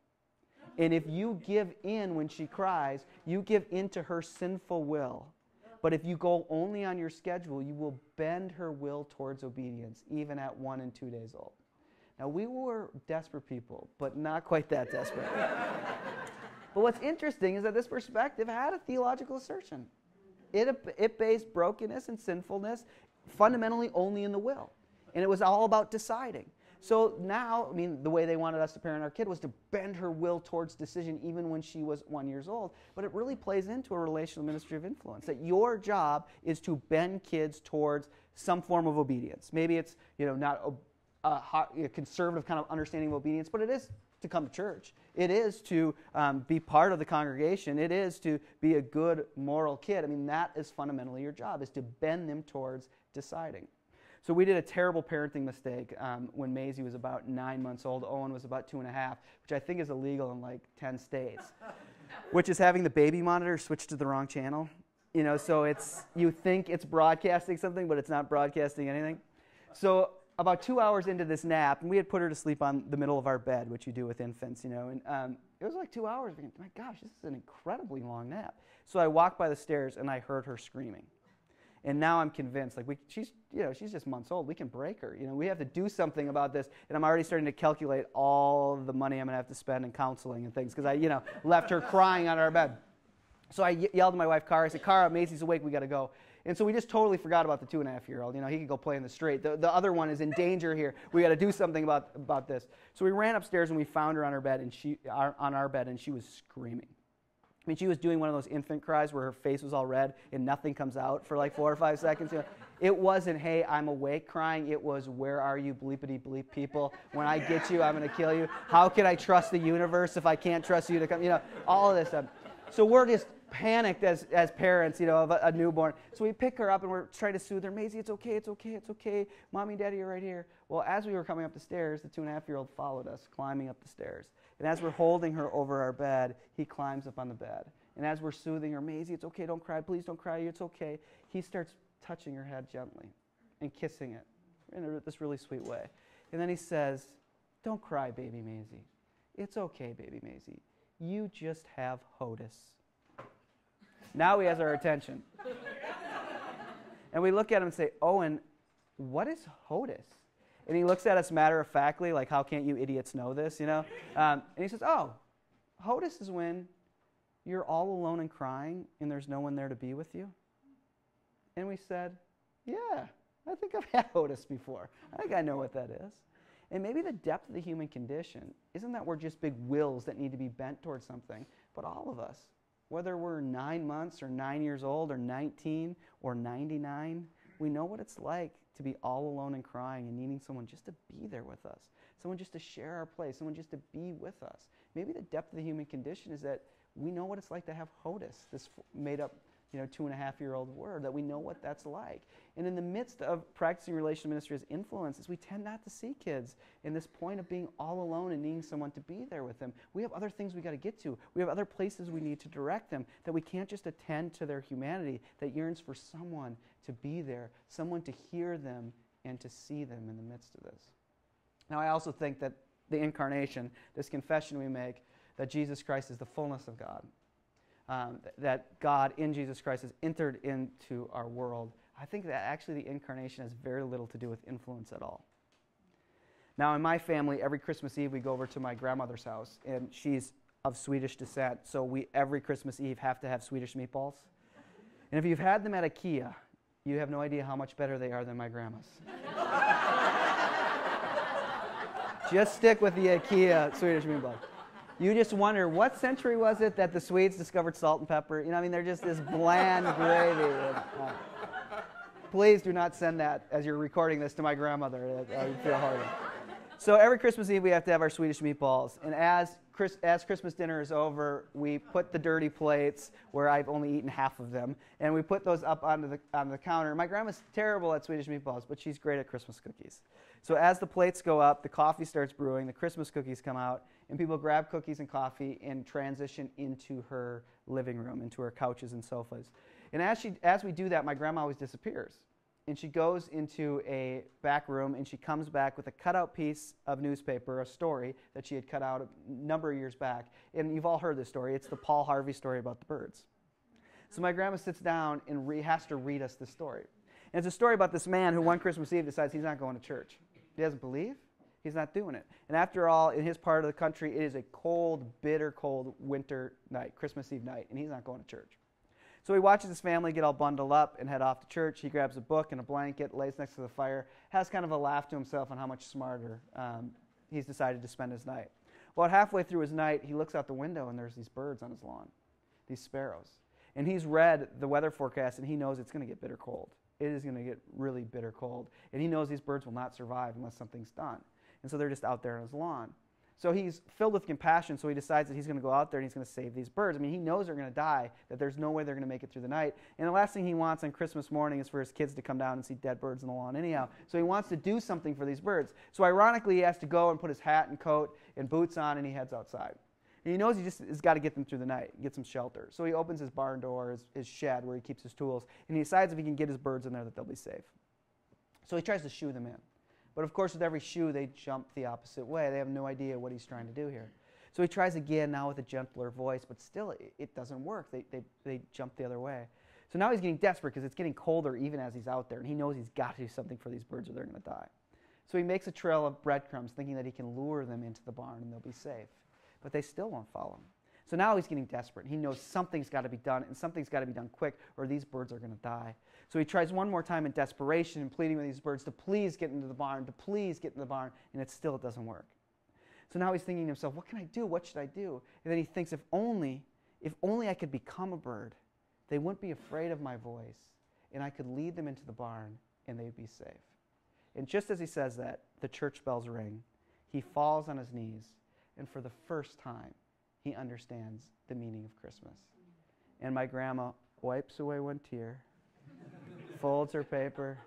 B: And if you give in when she cries, you give in to her sinful will. But if you go only on your schedule, you will bend her will towards obedience, even at 1 and 2 days old. Now, we were desperate people, but not quite that desperate. But what's interesting is that this perspective had a theological assertion. It based brokenness and sinfulness fundamentally only in the will. And it was all about deciding. So now, the way they wanted us to parent our kid was to bend her will towards decision even when she was 1 year old. But it really plays into a relational ministry of influence, that your job is to bend kids towards some form of obedience. Maybe it's not a conservative kind of understanding of obedience, but it is to come to church. It is to be part of the congregation. It is to be a good moral kid. That is fundamentally your job, is to bend them towards deciding. So we did a terrible parenting mistake when Maisie was about 9 months old. Owen was about 2.5, which I think is illegal in like 10 states, which is having the baby monitor switch to the wrong channel. So you think it's broadcasting something, but it's not broadcasting anything. So about 2 hours into this nap, and we had put her to sleep on the middle of our bed, which you do with infants, and it was like 2 hours. Thinking, my gosh, this is an incredibly long nap. So I walked by the stairs, and I heard her screaming. And now I'm convinced, like she's just months old. We can break her. We have to do something about this. And I'm already starting to calculate all the money I'm going to have to spend in counseling and things because I, left her crying on our bed. So I yelled at my wife, Cara. I said, Cara, Macy's awake. We got to go. And so we just totally forgot about the 2.5-year-old. He could go play in the street. The other one is in danger here. We got to do something about this. So we ran upstairs and we found her on our bed, and she was screaming. I mean, she was doing one of those infant cries where her face was all red and nothing comes out for like 4 or 5 seconds. It wasn't, hey, I'm awake crying. It was, where are you, bleepity bleep people? When I get you, I'm going to kill you. How can I trust the universe if I can't trust you to come? All of this stuff. So we're just panicked as parents, of a newborn. So we pick her up and we're trying to soothe her. Maisie, it's okay, it's okay, it's okay. Mommy and Daddy are right here. Well, as we were coming up the stairs, the 2.5-year-old followed us, climbing up the stairs. And as we're holding her over our bed, he climbs up on the bed. And as we're soothing her, Maisie, it's okay, don't cry, please don't cry, it's okay. He starts touching her head gently and kissing it in this really sweet way. And then he says, don't cry, baby Maisie. It's okay, baby Maisie. You just have HOTUS. Now he has our attention. And we look at him and say, Owen, what is HOTUS? And he looks at us matter-of-factly, like, how can't you idiots know this, And he says, oh, HOTUS is when you're all alone and crying and there's no one there to be with you. And we said, yeah, I think I've had HOTUS before. I think I know what that is. And maybe the depth of the human condition isn't that we're just big wills that need to be bent towards something, but all of us, whether we're 9 months or 9 years old or 19 or 99, we know what it's like to be all alone and crying and needing someone just to be there with us, someone just to share our place, someone just to be with us. Maybe the depth of the human condition is that we know what it's like to have HOTUS, this made up 2.5-year-old word, that we know what that's like. And in the midst of practicing relational ministry as influences, we tend not to see kids in this point of being all alone and needing someone to be there with them. We have other things we got to get to. We have other places we need to direct them, that we can't just attend to their humanity, that yearns for someone to be there, someone to hear them and to see them in the midst of this. Now, I also think that the incarnation, this confession we make, that Jesus Christ is the fullness of God, that God in Jesus Christ has entered into our world, I think that actually the incarnation has very little to do with influence at all. Now, in my family, every Christmas Eve we go over to my grandmother's house, and she's of Swedish descent, so we every Christmas Eve have to have Swedish meatballs. And if you've had them at IKEA, you have no idea how much better they are than my grandma's. Just stick with the IKEA Swedish meatballs. You just wonder, what century was it that the Swedes discovered salt and pepper? They're just this bland gravy. Please do not send that as you're recording this to my grandmother. I would feel horrible. So every Christmas Eve we have to have our Swedish meatballs. And as Christmas dinner is over, we put the dirty plates, where I've only eaten half of them, and we put those up onto the counter. My grandma's terrible at Swedish meatballs, but she's great at Christmas cookies. So as the plates go up, the coffee starts brewing, the Christmas cookies come out, and people grab cookies and coffee and transition into her living room, into her couches and sofas. And as we do that, my grandma always disappears. And she goes into a back room, and she comes back with a cutout piece of newspaper, a story that she had cut out a number of years back. And you've all heard this story. It's the Paul Harvey story about the birds. So my grandma sits down and has to read us this story. And it's a story about this man who one Christmas Eve decides he's not going to church. He doesn't believe. He's not doing it. And after all, in his part of the country, it is a cold, bitter cold winter night, Christmas Eve night, and he's not going to church. So he watches his family get all bundled up and head off to church. He grabs a book and a blanket, lays next to the fire, has kind of a laugh to himself on how much smarter he's decided to spend his night. Well, halfway through his night, he looks out the window, and there's these birds on his lawn, these sparrows. And he's read the weather forecast, and he knows it's going to get bitter cold. It is going to get really bitter cold. And he knows these birds will not survive unless something's done. And so they're just out there on his lawn. So he's filled with compassion, so he decides that he's going to go out there and he's going to save these birds. I mean, he knows they're going to die, that there's no way they're going to make it through the night. And the last thing he wants on Christmas morning is for his kids to come down and see dead birds on the lawn anyhow. So he wants to do something for these birds. So ironically, he has to go and put his hat and coat and boots on, and he heads outside. And he knows he just has got to get them through the night, get some shelter. So he opens his barn door, his shed where he keeps his tools, and he decides if he can get his birds in there that they'll be safe. So he tries to shoo them in. But of course, with every shoo, they jump the opposite way. They have no idea what he's trying to do here. So he tries again, now with a gentler voice, but still it doesn't work. They jump the other way. So now he's getting desperate because it's getting colder even as he's out there, and he knows he's got to do something for these birds or they're going to die. So he makes a trail of breadcrumbs thinking that he can lure them into the barn and they'll be safe. But they still won't follow him. So now he's getting desperate. He knows something's got to be done, and something's got to be done quick, or these birds are going to die. So he tries one more time in desperation and pleading with these birds to please get into the barn, to please get in the barn, and it doesn't work. So now he's thinking to himself, what can I do? What should I do? And then he thinks, if only I could become a bird, they wouldn't be afraid of my voice, and I could lead them into the barn, and they'd be safe. And just as he says that, the church bells ring. He falls on his knees, and for the first time, he understands the meaning of Christmas. And my grandma wipes away one tear, folds her paper,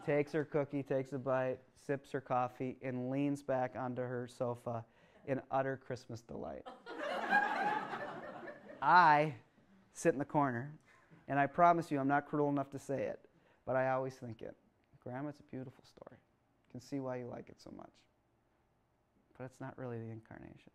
B: takes her cookie, takes a bite, sips her coffee, and leans back onto her sofa in utter Christmas delight. I sit in the corner, and I promise you I'm not cruel enough to say it, but I always think it. Grandma, it's a beautiful story. You can see why you like it so much. But it's not really the incarnation.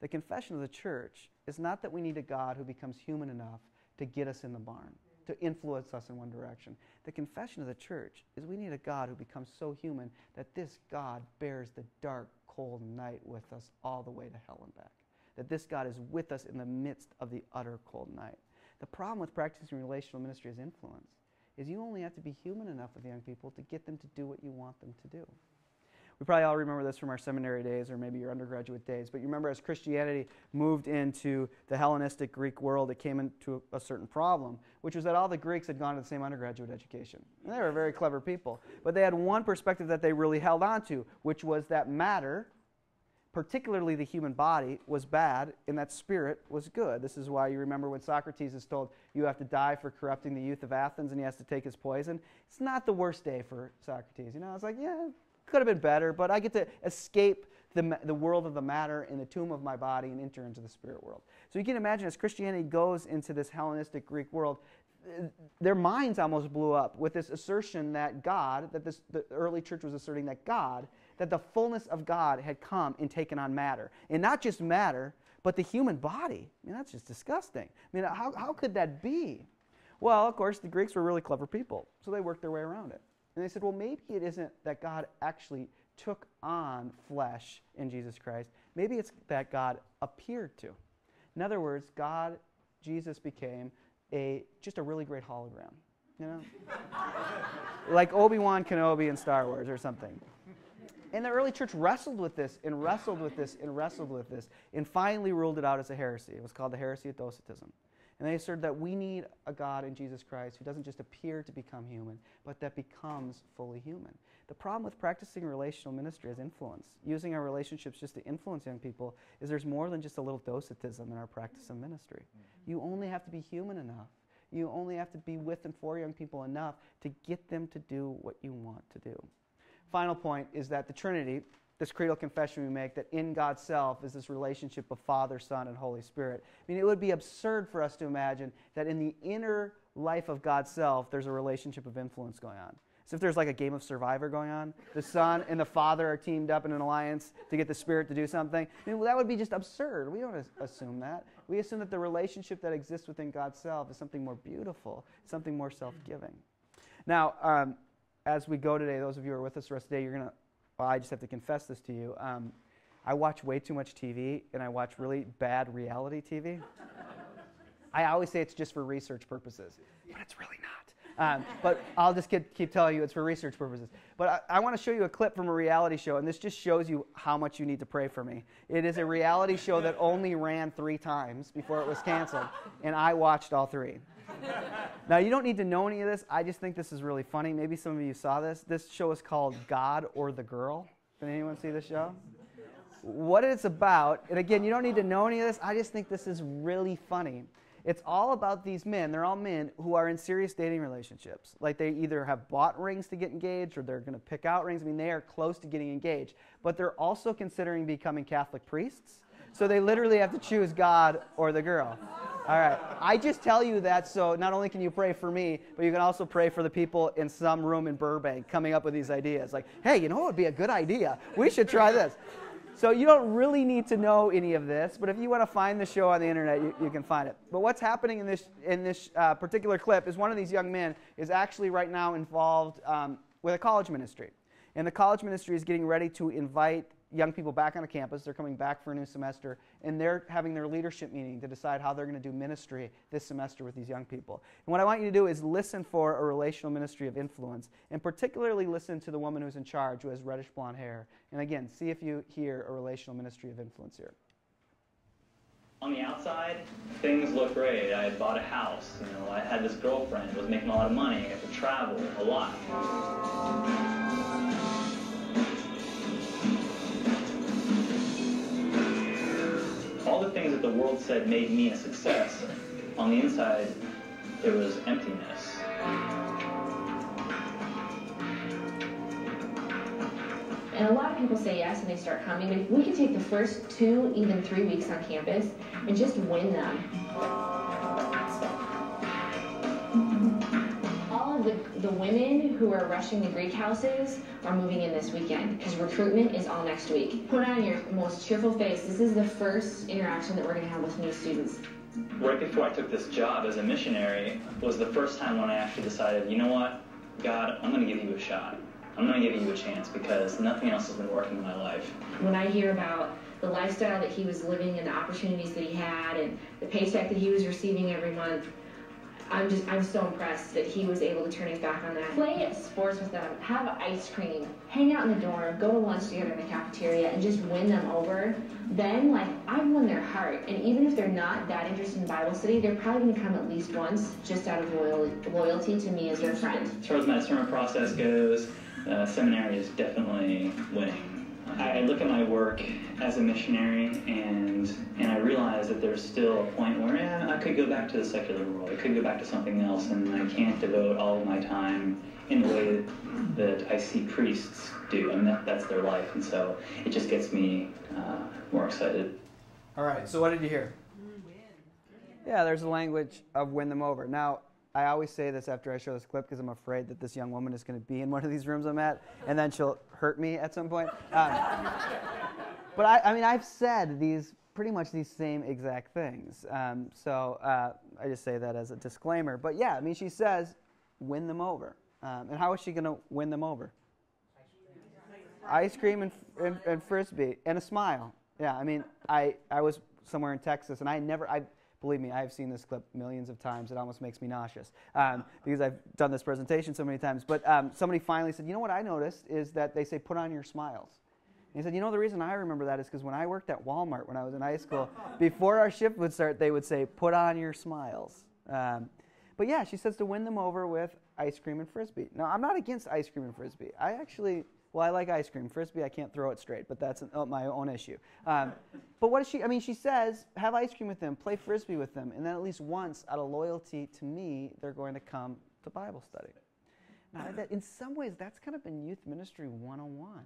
B: The confession of the church is not that we need a God who becomes human enough to get us in the barn, to influence us in one direction. The confession of the church is we need a God who becomes so human that this God bears the dark, cold night with us all the way to hell and back. That this God is with us in the midst of the utter cold night. The problem with practicing relational ministry as influence is you only have to be human enough with young people to get them to do what you want them to do. We probably all remember this from our seminary days or maybe your undergraduate days, but you remember as Christianity moved into the Hellenistic Greek world, it came into a certain problem, which was that all the Greeks had gone to the same undergraduate education. And they were very clever people, but they had one perspective that they really held on to, which was that matter, particularly the human body, was bad and that spirit was good. This is why you remember when Socrates is told, you have to die for corrupting the youth of Athens, and he has to take his poison. It's not the worst day for Socrates. You know, it's like, yeah, could have been better, but I get to escape the world of the matter in the tomb of my body and enter into the spirit world. So you can imagine as Christianity goes into this Hellenistic Greek world, their minds almost blew up with this assertion that God, the early church was asserting that the fullness of God had come and taken on matter. And not just matter, but the human body. I mean, that's just disgusting. I mean, how could that be? Well, of course, the Greeks were really clever people, so they worked their way around it. And they said, well, maybe it isn't that God actually took on flesh in Jesus Christ. Maybe it's that God appeared to. In other words, Jesus became just a really great hologram, you know? Like Obi-Wan Kenobi in Star Wars or something. And the early church wrestled with this and wrestled with this and wrestled with this and finally ruled it out as a heresy. It was called the heresy of Docetism. And they asserted that we need a God in Jesus Christ who doesn't just appear to become human, but that becomes fully human. The problem with practicing relational ministry as influence, using our relationships just to influence young people, is there's more than just a little Docetism in our practice of ministry. You only have to be human enough. You only have to be with and for young people enough to get them to do what you want to do. Final point is that the Trinity, this creedal confession we make, that in God's self is this relationship of Father, Son, and Holy Spirit. I mean, it would be absurd for us to imagine that in the inner life of God's self, there's a relationship of influence going on. So if there's like a game of Survivor going on, the Son and the Father are teamed up in an alliance to get the Spirit to do something, I mean, that would be just absurd. We don't assume that. We assume that the relationship that exists within God's self is something more beautiful, something more self-giving. Now, as we go today, those of you who are with us the rest of the day, you're going to, well, I just have to confess this to you. I watch way too much TV, and I watch really bad reality TV. I always say it's just for research purposes, but it's really not. But I'll just keep telling you it's for research purposes. But I want to show you a clip from a reality show, and this just shows you how much you need to pray for me. It is a reality show that only ran 3 times before it was canceled, and I watched all 3. Now, you don't need to know any of this. I just think this is really funny. Maybe some of you saw this. This show is called God or the Girl. Did anyone see this show? What it's about, and again, you don't need to know any of this. I just think this is really funny. It's all about these men. They're all men who are in serious dating relationships. Like they either have bought rings to get engaged or they're going to pick out rings. I mean, they are close to getting engaged. But they're also considering becoming Catholic priests. So they literally have to choose God or the girl. All right. I just tell you that so not only can you pray for me, but you can also pray for the people in some room in Burbank coming up with these ideas. Like, hey, you know what would be a good idea? We should try this. So you don't really need to know any of this, but if you want to find the show on the internet, you can find it. But what's happening in this particular clip is one of these young men is actually right now involved with a college ministry. And the college ministry is getting ready to invite young people back onto campus. They're coming back for a new semester, and they're having their leadership meeting to decide how they're going to do ministry this semester with these young people. And what I want you to do is listen for a relational ministry of influence, and particularly listen to the woman who's in charge, who has reddish blonde hair. And again, see if you hear a relational ministry of influence here.
D: On the outside, things look great. I had bought a house, I had this girlfriend, was making a lot of money, I got to travel a lot. All the things that the world said made me a success, on the inside, there was emptiness.
E: And a lot of people say yes and they start coming. If we could take the first 2, even 3 weeks on campus and just win them. All of the women who are rushing the Greek houses are moving in this weekend because recruitment is all next week. Put on your most cheerful face. This is the first interaction that we're going to have with new students.
D: Right before I took this job as a missionary was the first time when I actually decided, you know what, God, I'm going to give you a shot. I'm going to give you a chance because nothing else has been working in my life.
E: When I hear about the lifestyle that he was living and the opportunities that he had and the paycheck that he was receiving every month, I'm so impressed that he was able to turn his back on that. Play sports with them, have ice cream, hang out in the dorm, go to lunch together in the cafeteria, and just win them over. Then, I've won their heart. And even if they're not that interested in Bible study, they're probably going to come at least once just out of loyalty to me as their friend.
D: As far as my sermon process goes, seminary is definitely winning. I look at my work as a missionary and I realize that there's still a point where I could go back to the secular world, I could go back to something else, and I can't devote all of my time in the way that I see priests do. I mean, that's their life, and so it just gets me more excited.
B: All right, so what did you hear? Yeah, there's a language of win them over. Now, I always say this after I show this clip because I'm afraid that this young woman is going to be in one of these rooms I'm at, and then she'll hurt me at some point. But I've said pretty much these same exact things. So I just say that as a disclaimer. But yeah, she says, win them over. And how is she going to win them over? Ice cream and Frisbee and a smile. Yeah, I was somewhere in Texas, and believe me, I have seen this clip millions of times. It almost makes me nauseous because I've done this presentation so many times. But somebody finally said, you know what I noticed is that they say, put on your smiles. And he said, the reason I remember that is because when I worked at Walmart when I was in high school, before our shift would start, they would say, put on your smiles. But yeah, she says to win them over with ice cream and Frisbee. Now, I'm not against ice cream and Frisbee. I like ice cream. Frisbee, I can't throw it straight, but that's my own issue. But what is she? She says, have ice cream with them, play Frisbee with them, and then at least once, out of loyalty to me, they're going to come to Bible study. Now, in some ways, that's kind of been youth ministry 101,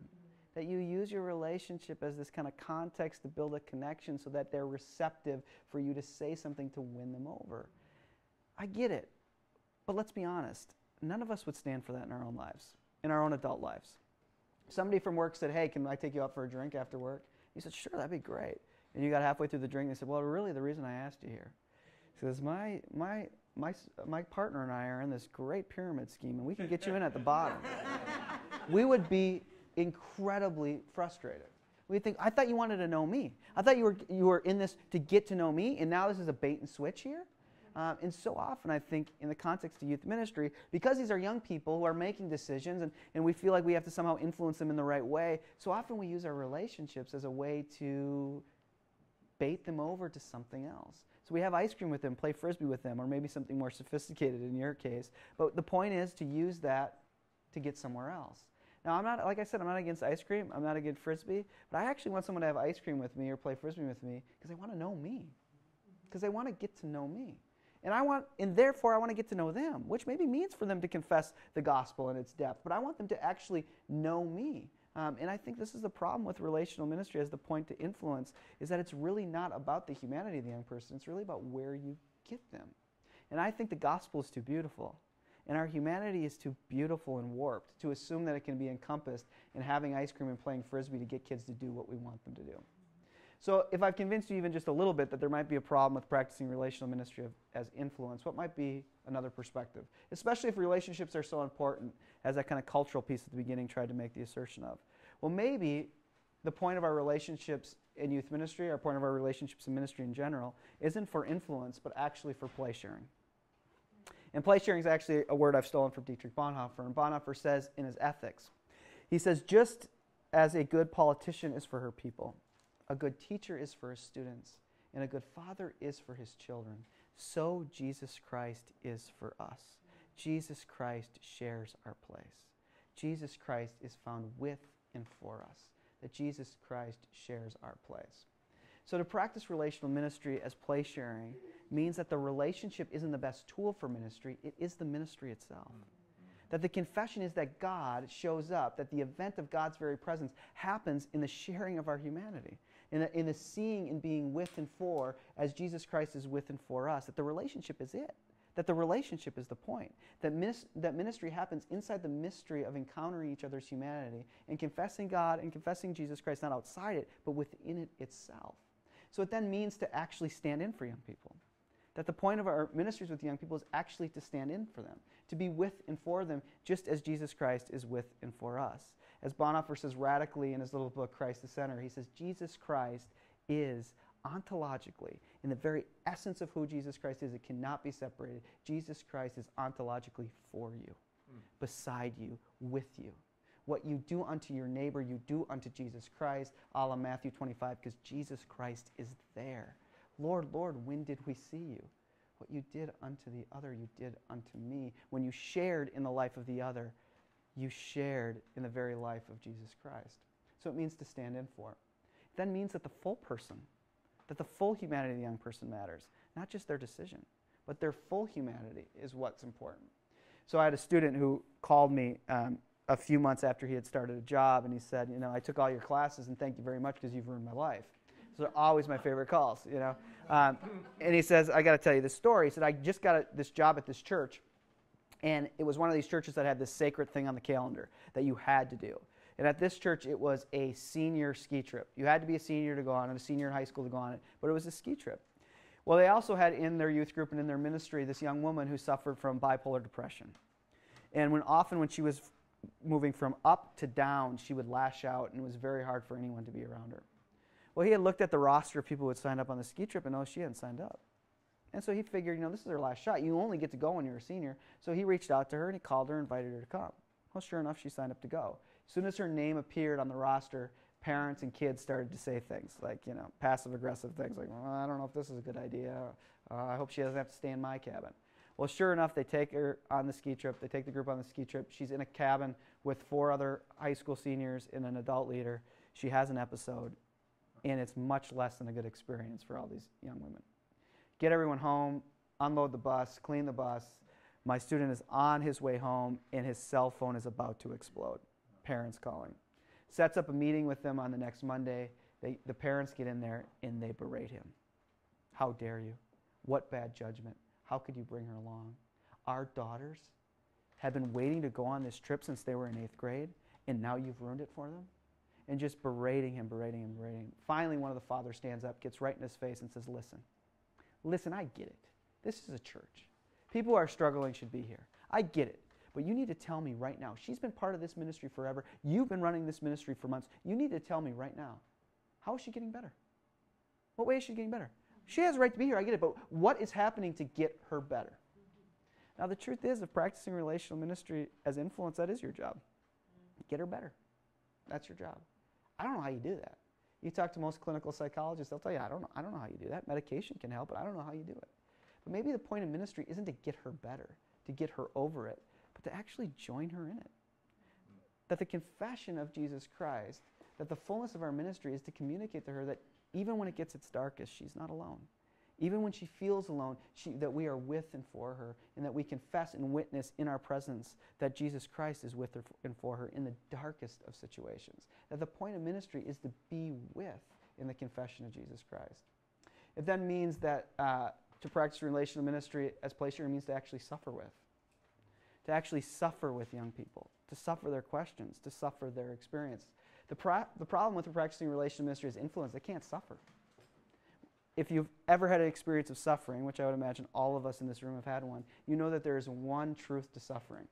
B: that you use your relationship as this kind of context to build a connection so that they're receptive for you to say something to win them over. I get it, but let's be honest. None of us would stand for that in our own lives, in our own adult lives. Somebody from work said, hey, can I take you out for a drink after work? You said, sure, that'd be great. And you got halfway through the drink, and they said, well, really, the reason I asked you here. He says, my partner and I are in this great pyramid scheme, and we can get you in at the bottom. We would be incredibly frustrated. We'd think, I thought you wanted to know me. I thought you were in this to get to know me, and now this is a bait and switch here? And so often, I think, in the context of youth ministry, because these are young people who are making decisions and we feel like we have to somehow influence them in the right way, so often we use our relationships as a way to bait them over to something else. So we have ice cream with them, play Frisbee with them, or maybe something more sophisticated in your case. But the point is to use that to get somewhere else. Now, like I said, I'm not against ice cream. I'm not against Frisbee. But I actually want someone to have ice cream with me or play Frisbee with me because they want to know me. Because they want to get to know me. And therefore, I want to get to know them, which maybe means for them to confess the gospel in its depth. But I want them to actually know me. And I think this is the problem with relational ministry as the point to influence, is that it's really not about the humanity of the young person. It's really about where you get them. And I think the gospel is too beautiful. And our humanity is too beautiful and warped to assume that it can be encompassed in having ice cream and playing Frisbee to get kids to do what we want them to do. So if I've convinced you even just a little bit that there might be a problem with practicing relational ministry as influence, what might be another perspective? Especially if relationships are so important, as that kind of cultural piece at the beginning tried to make the assertion of. Well, maybe the point of our relationships in youth ministry, our point of our relationships in ministry in general, isn't for influence, but actually for play sharing. And play sharing is actually a word I've stolen from Dietrich Bonhoeffer. And Bonhoeffer says in his Ethics, he says, just as a good politician is for her people, a good teacher is for his students, and a good father is for his children, so Jesus Christ is for us. Jesus Christ shares our place. Jesus Christ is found with and for us. That Jesus Christ shares our place. So to practice relational ministry as play sharing means that the relationship isn't the best tool for ministry, it is the ministry itself. That the confession is that God shows up, that the event of God's very presence happens in the sharing of our humanity, in the seeing and being with and for, as Jesus Christ is with and for us, that the relationship is it, that the relationship is the point, that ministry happens inside the mystery of encountering each other's humanity and confessing God and confessing Jesus Christ, not outside it, but within it itself. So it then means to actually stand in for young people. That the point of our ministries with young people is actually to stand in for them, to be with and for them, just as Jesus Christ is with and for us. As Bonhoeffer says radically in his little book, Christ the Center, he says, Jesus Christ is ontologically, in the very essence of who Jesus Christ is, it cannot be separated. Jesus Christ is ontologically for you, beside you, with you. What you do unto your neighbor, you do unto Jesus Christ, a la Matthew 25, because Jesus Christ is there. Lord, Lord, when did we see you? What you did unto the other, you did unto me. When you shared in the life of the other, you shared in the very life of Jesus Christ. So it means to stand in for. It then means that the full person, that the full humanity of the young person matters. Not just their decision, but their full humanity is what's important. So I had a student who called me a few months after he had started a job, and he said, I took all your classes, and thank you very much because you've ruined my life. Those are always my favorite calls, And he says, I got to tell you this story. He said, I just got this job at this church, and it was one of these churches that had this sacred thing on the calendar that you had to do. And at this church, it was a senior ski trip. You had to be a senior to go on it, a senior in high school to go on it, but it was a ski trip. Well, they also had in their youth group and in their ministry this young woman who suffered from bipolar depression. And often when she was moving from up to down, she would lash out, and it was very hard for anyone to be around her. Well, he had looked at the roster of people who had signed up on the ski trip, and no, she hadn't signed up. And so he figured, this is her last shot. You only get to go when you're a senior. So he reached out to her, and he called her, invited her to come. Well, sure enough, she signed up to go. As soon as her name appeared on the roster, parents and kids started to say things like, passive-aggressive things like, well, I don't know if this is a good idea. I hope she doesn't have to stay in my cabin. Well, sure enough, they take her on the ski trip. They take the group on the ski trip. She's in a cabin with 4 other high school seniors and an adult leader. She has an episode, and it's much less than a good experience for all these young women. Get everyone home, unload the bus, clean the bus. My student is on his way home, and his cell phone is about to explode. Parents calling. Sets up a meeting with them on the next Monday. The parents get in there, and they berate him. How dare you? What bad judgment? How could you bring her along? Our daughters have been waiting to go on this trip since they were in 8th grade, and now you've ruined it for them? And just berating him. Finally, one of the fathers stands up, gets right in his face, and says, Listen, I get it. This is a church. People who are struggling should be here. I get it. But you need to tell me right now. She's been part of this ministry forever. You've been running this ministry for months. You need to tell me right now. How is she getting better? What way is she getting better? She has a right to be here, I get it, but what is happening to get her better? Now, the truth is, if practicing relational ministry as influence, that is your job. Get her better. That's your job. I don't know how you do that. You talk to most clinical psychologists, they'll tell you, I don't know how you do that. Medication can help, but I don't know how you do it. But maybe the point of ministry isn't to get her better, to get her over it, but to actually join her in it. That the confession of Jesus Christ, that the fullness of our ministry is to communicate to her that even when it gets its darkest, she's not alone. Even when she feels alone, that we are with and for her, and that we confess and witness in our presence that Jesus Christ is with her and for her in the darkest of situations. That the point of ministry is to be with in the confession of Jesus Christ. It then means that to practice relational ministry as play sharing means to actually suffer with. to actually suffer with young people, to suffer their questions, to suffer their experience. The problem with practicing relational ministry is influence. They can't suffer. If you've ever had an experience of suffering, which I would imagine all of us in this room have had one, you know that there is one truth to suffering,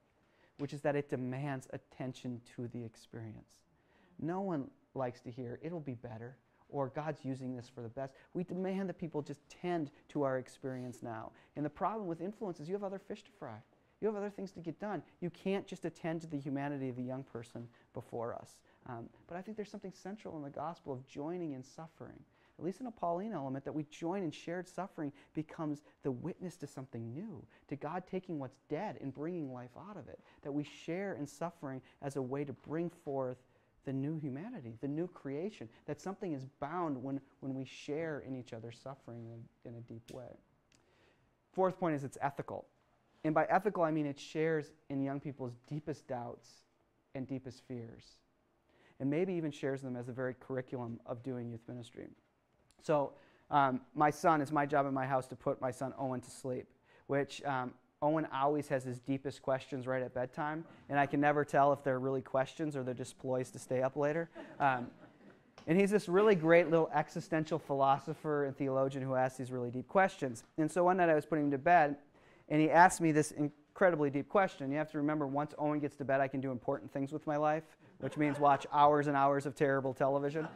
B: which is that it demands attention to the experience. No one likes to hear, it'll be better, or God's using this for the best. We demand that people just tend to our experience now. And the problem with influence is you have other fish to fry. You have other things to get done. You can't just attend to the humanity of the young person before us. But I think there's something central in the gospel of joining in suffering. At least in a Pauline element, that we join in shared suffering becomes the witness to something new, to God taking what's dead and bringing life out of it. That we share in suffering as a way to bring forth the new humanity, the new creation. That something is bound when we share in each other's suffering in a deep way. Fourth point is it's ethical. And by ethical, I mean it shares in young people's deepest doubts and deepest fears. And maybe even shares them as the very curriculum of doing youth ministry. So my son, it's my job in my house to put my son Owen to sleep, which Owen always has his deepest questions right at bedtime, and I can never tell if they're really questions or they're just ploys to stay up later. And he's this really great little existential philosopher and theologian who asks these really deep questions. And so one night I was putting him to bed, and he asked me this incredibly deep question. You have to remember, once Owen gets to bed, I can do important things with my life, which means watch hours and hours of terrible television.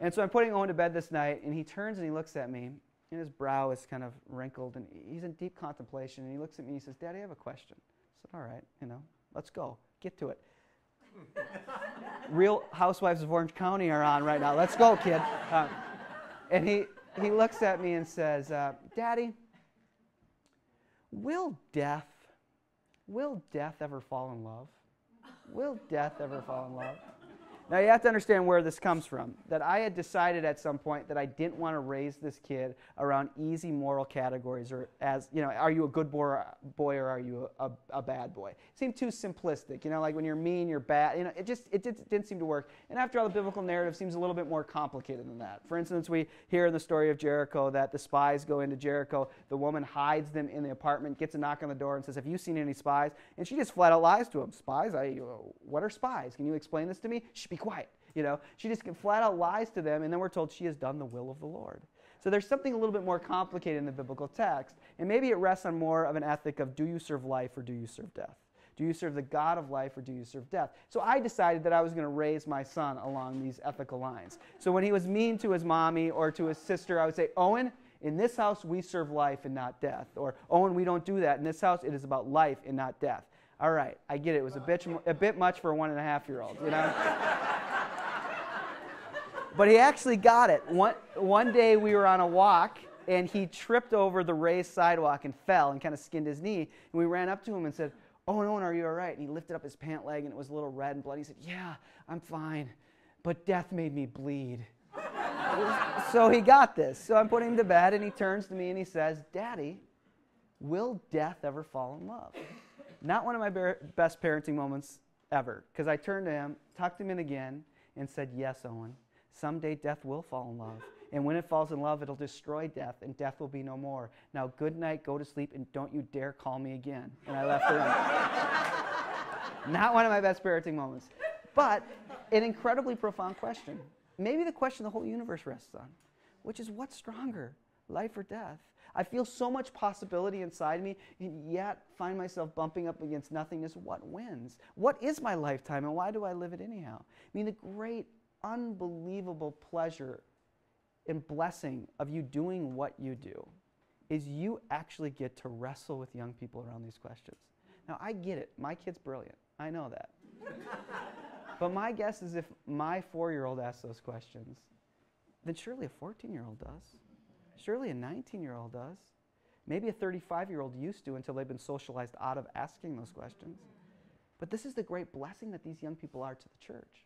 B: And so I'm putting Owen to bed this night, and he turns and he looks at me, and his brow is kind of wrinkled, and he's in deep contemplation, and he looks at me and he says, "Daddy, I have a question." I said, "All right, let's go. Get to it." Real Housewives of Orange County are on right now. Let's go, kid. And he looks at me and says, "Daddy, will death ever fall in love? Will death ever fall in love?" Now, you have to understand where this comes from. That I had decided at some point that I didn't want to raise this kid around easy moral categories, or as, are you a good boy or are you a bad boy? It seemed too simplistic. Like when you're mean, you're bad. It didn't seem to work. And after all, the biblical narrative seems a little bit more complicated than that. For instance, we hear in the story of Jericho that the spies go into Jericho. The woman hides them in the apartment, gets a knock on the door and says, "Have you seen any spies?" And she just flat out lies to him. "Spies? What are spies? Can you explain this to me?" "Shh, be quiet." She just flat out lies to them, and then we're told she has done the will of the Lord. So there's something a little bit more complicated in the biblical text, and maybe it rests on more of an ethic of, do you serve life or do you serve death? Do you serve the God of life or do you serve death? So I decided that I was going to raise my son along these ethical lines. So when he was mean to his mommy or to his sister, I would say, "Owen, in this house we serve life and not death." Or, "Owen, we don't do that. In this house it is about life and not death." All right, I get it. It was a bit much for a 1.5-year-old, But he actually got it. One day we were on a walk, and he tripped over the raised sidewalk and fell and kind of skinned his knee. And we ran up to him and said, Owen, are you all right?" And he lifted up his pant leg, and it was a little red and bloody. He said, "Yeah, I'm fine, but death made me bleed." So he got this. So I'm putting him to bed, and he turns to me and he says, "Daddy, will death ever fall in love?" Not one of my best parenting moments ever, because I turned to him, tucked him in again, and said, "Yes, Owen. Someday death will fall in love. And when it falls in love, it'll destroy death, and death will be no more. Now, good night, go to sleep, and don't you dare call me again." And I left the room. Not one of my best parenting moments. But an incredibly profound question. Maybe the question the whole universe rests on, which is, what's stronger, life or death? I feel so much possibility inside me, and yet find myself bumping up against nothingness. What wins? What is my lifetime, and why do I live it anyhow? I mean, the great, unbelievable pleasure and blessing of you doing what you do is you actually get to wrestle with young people around these questions. Now, I get it. My kid's brilliant. I know that. But my guess is if my 4-year-old asks those questions, then surely a 14-year-old does. Surely a 19-year-old does. Maybe a 35-year-old used to until they've been socialized out of asking those questions. But this is the great blessing that these young people are to the church,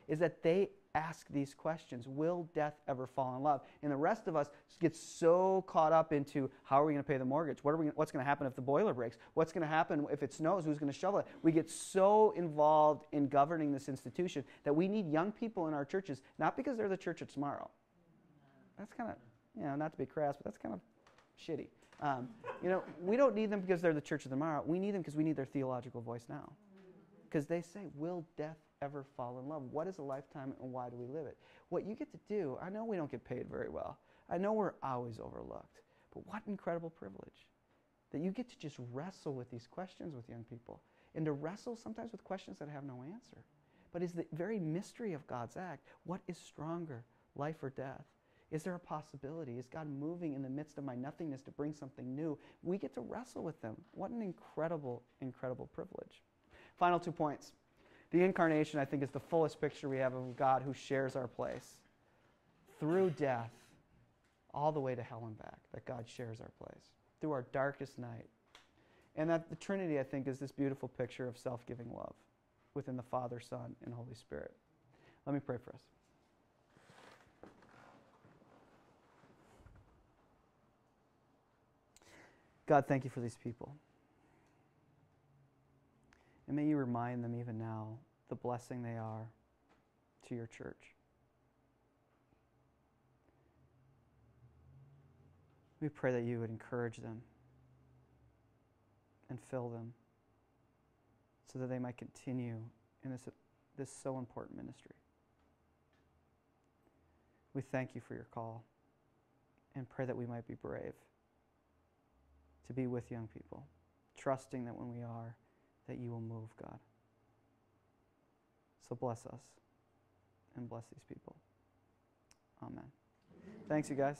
B: is that they ask these questions. Will death ever fall in love? And the rest of us get so caught up into, how are we going to pay the mortgage? What's going to happen if the boiler breaks? What's going to happen if it snows? Who's going to shovel it? We get so involved in governing this institution that we need young people in our churches, not because they're the church of tomorrow. That's kind of, not to be crass, but that's kind of shitty. We don't need them because they're the church of tomorrow. We need them because we need their theological voice now. Because they say, will death ever fall in love? What is a lifetime and why do we live it? What you get to do, I know we don't get paid very well. I know we're always overlooked. But what incredible privilege that you get to just wrestle with these questions with young people. And to wrestle sometimes with questions that have no answer. But is the very mystery of God's act, what is stronger, life or death? Is there a possibility? Is God moving in the midst of my nothingness to bring something new? We get to wrestle with them. What an incredible, incredible privilege. Final 2 points. The incarnation, I think, is the fullest picture we have of a God who shares our place. Through death, all the way to hell and back, that God shares our place. Through our darkest night. And that the Trinity, I think, is this beautiful picture of self-giving love within the Father, Son, and Holy Spirit. Let me pray for us. God, thank you for these people. And may you remind them even now the blessing they are to your church. We pray that you would encourage them and fill them so that they might continue in this so important ministry. We thank you for your call and pray that we might be brave to be with young people, trusting that when we are, that you will move, God. So bless us and bless these people. Amen. Thanks, you guys.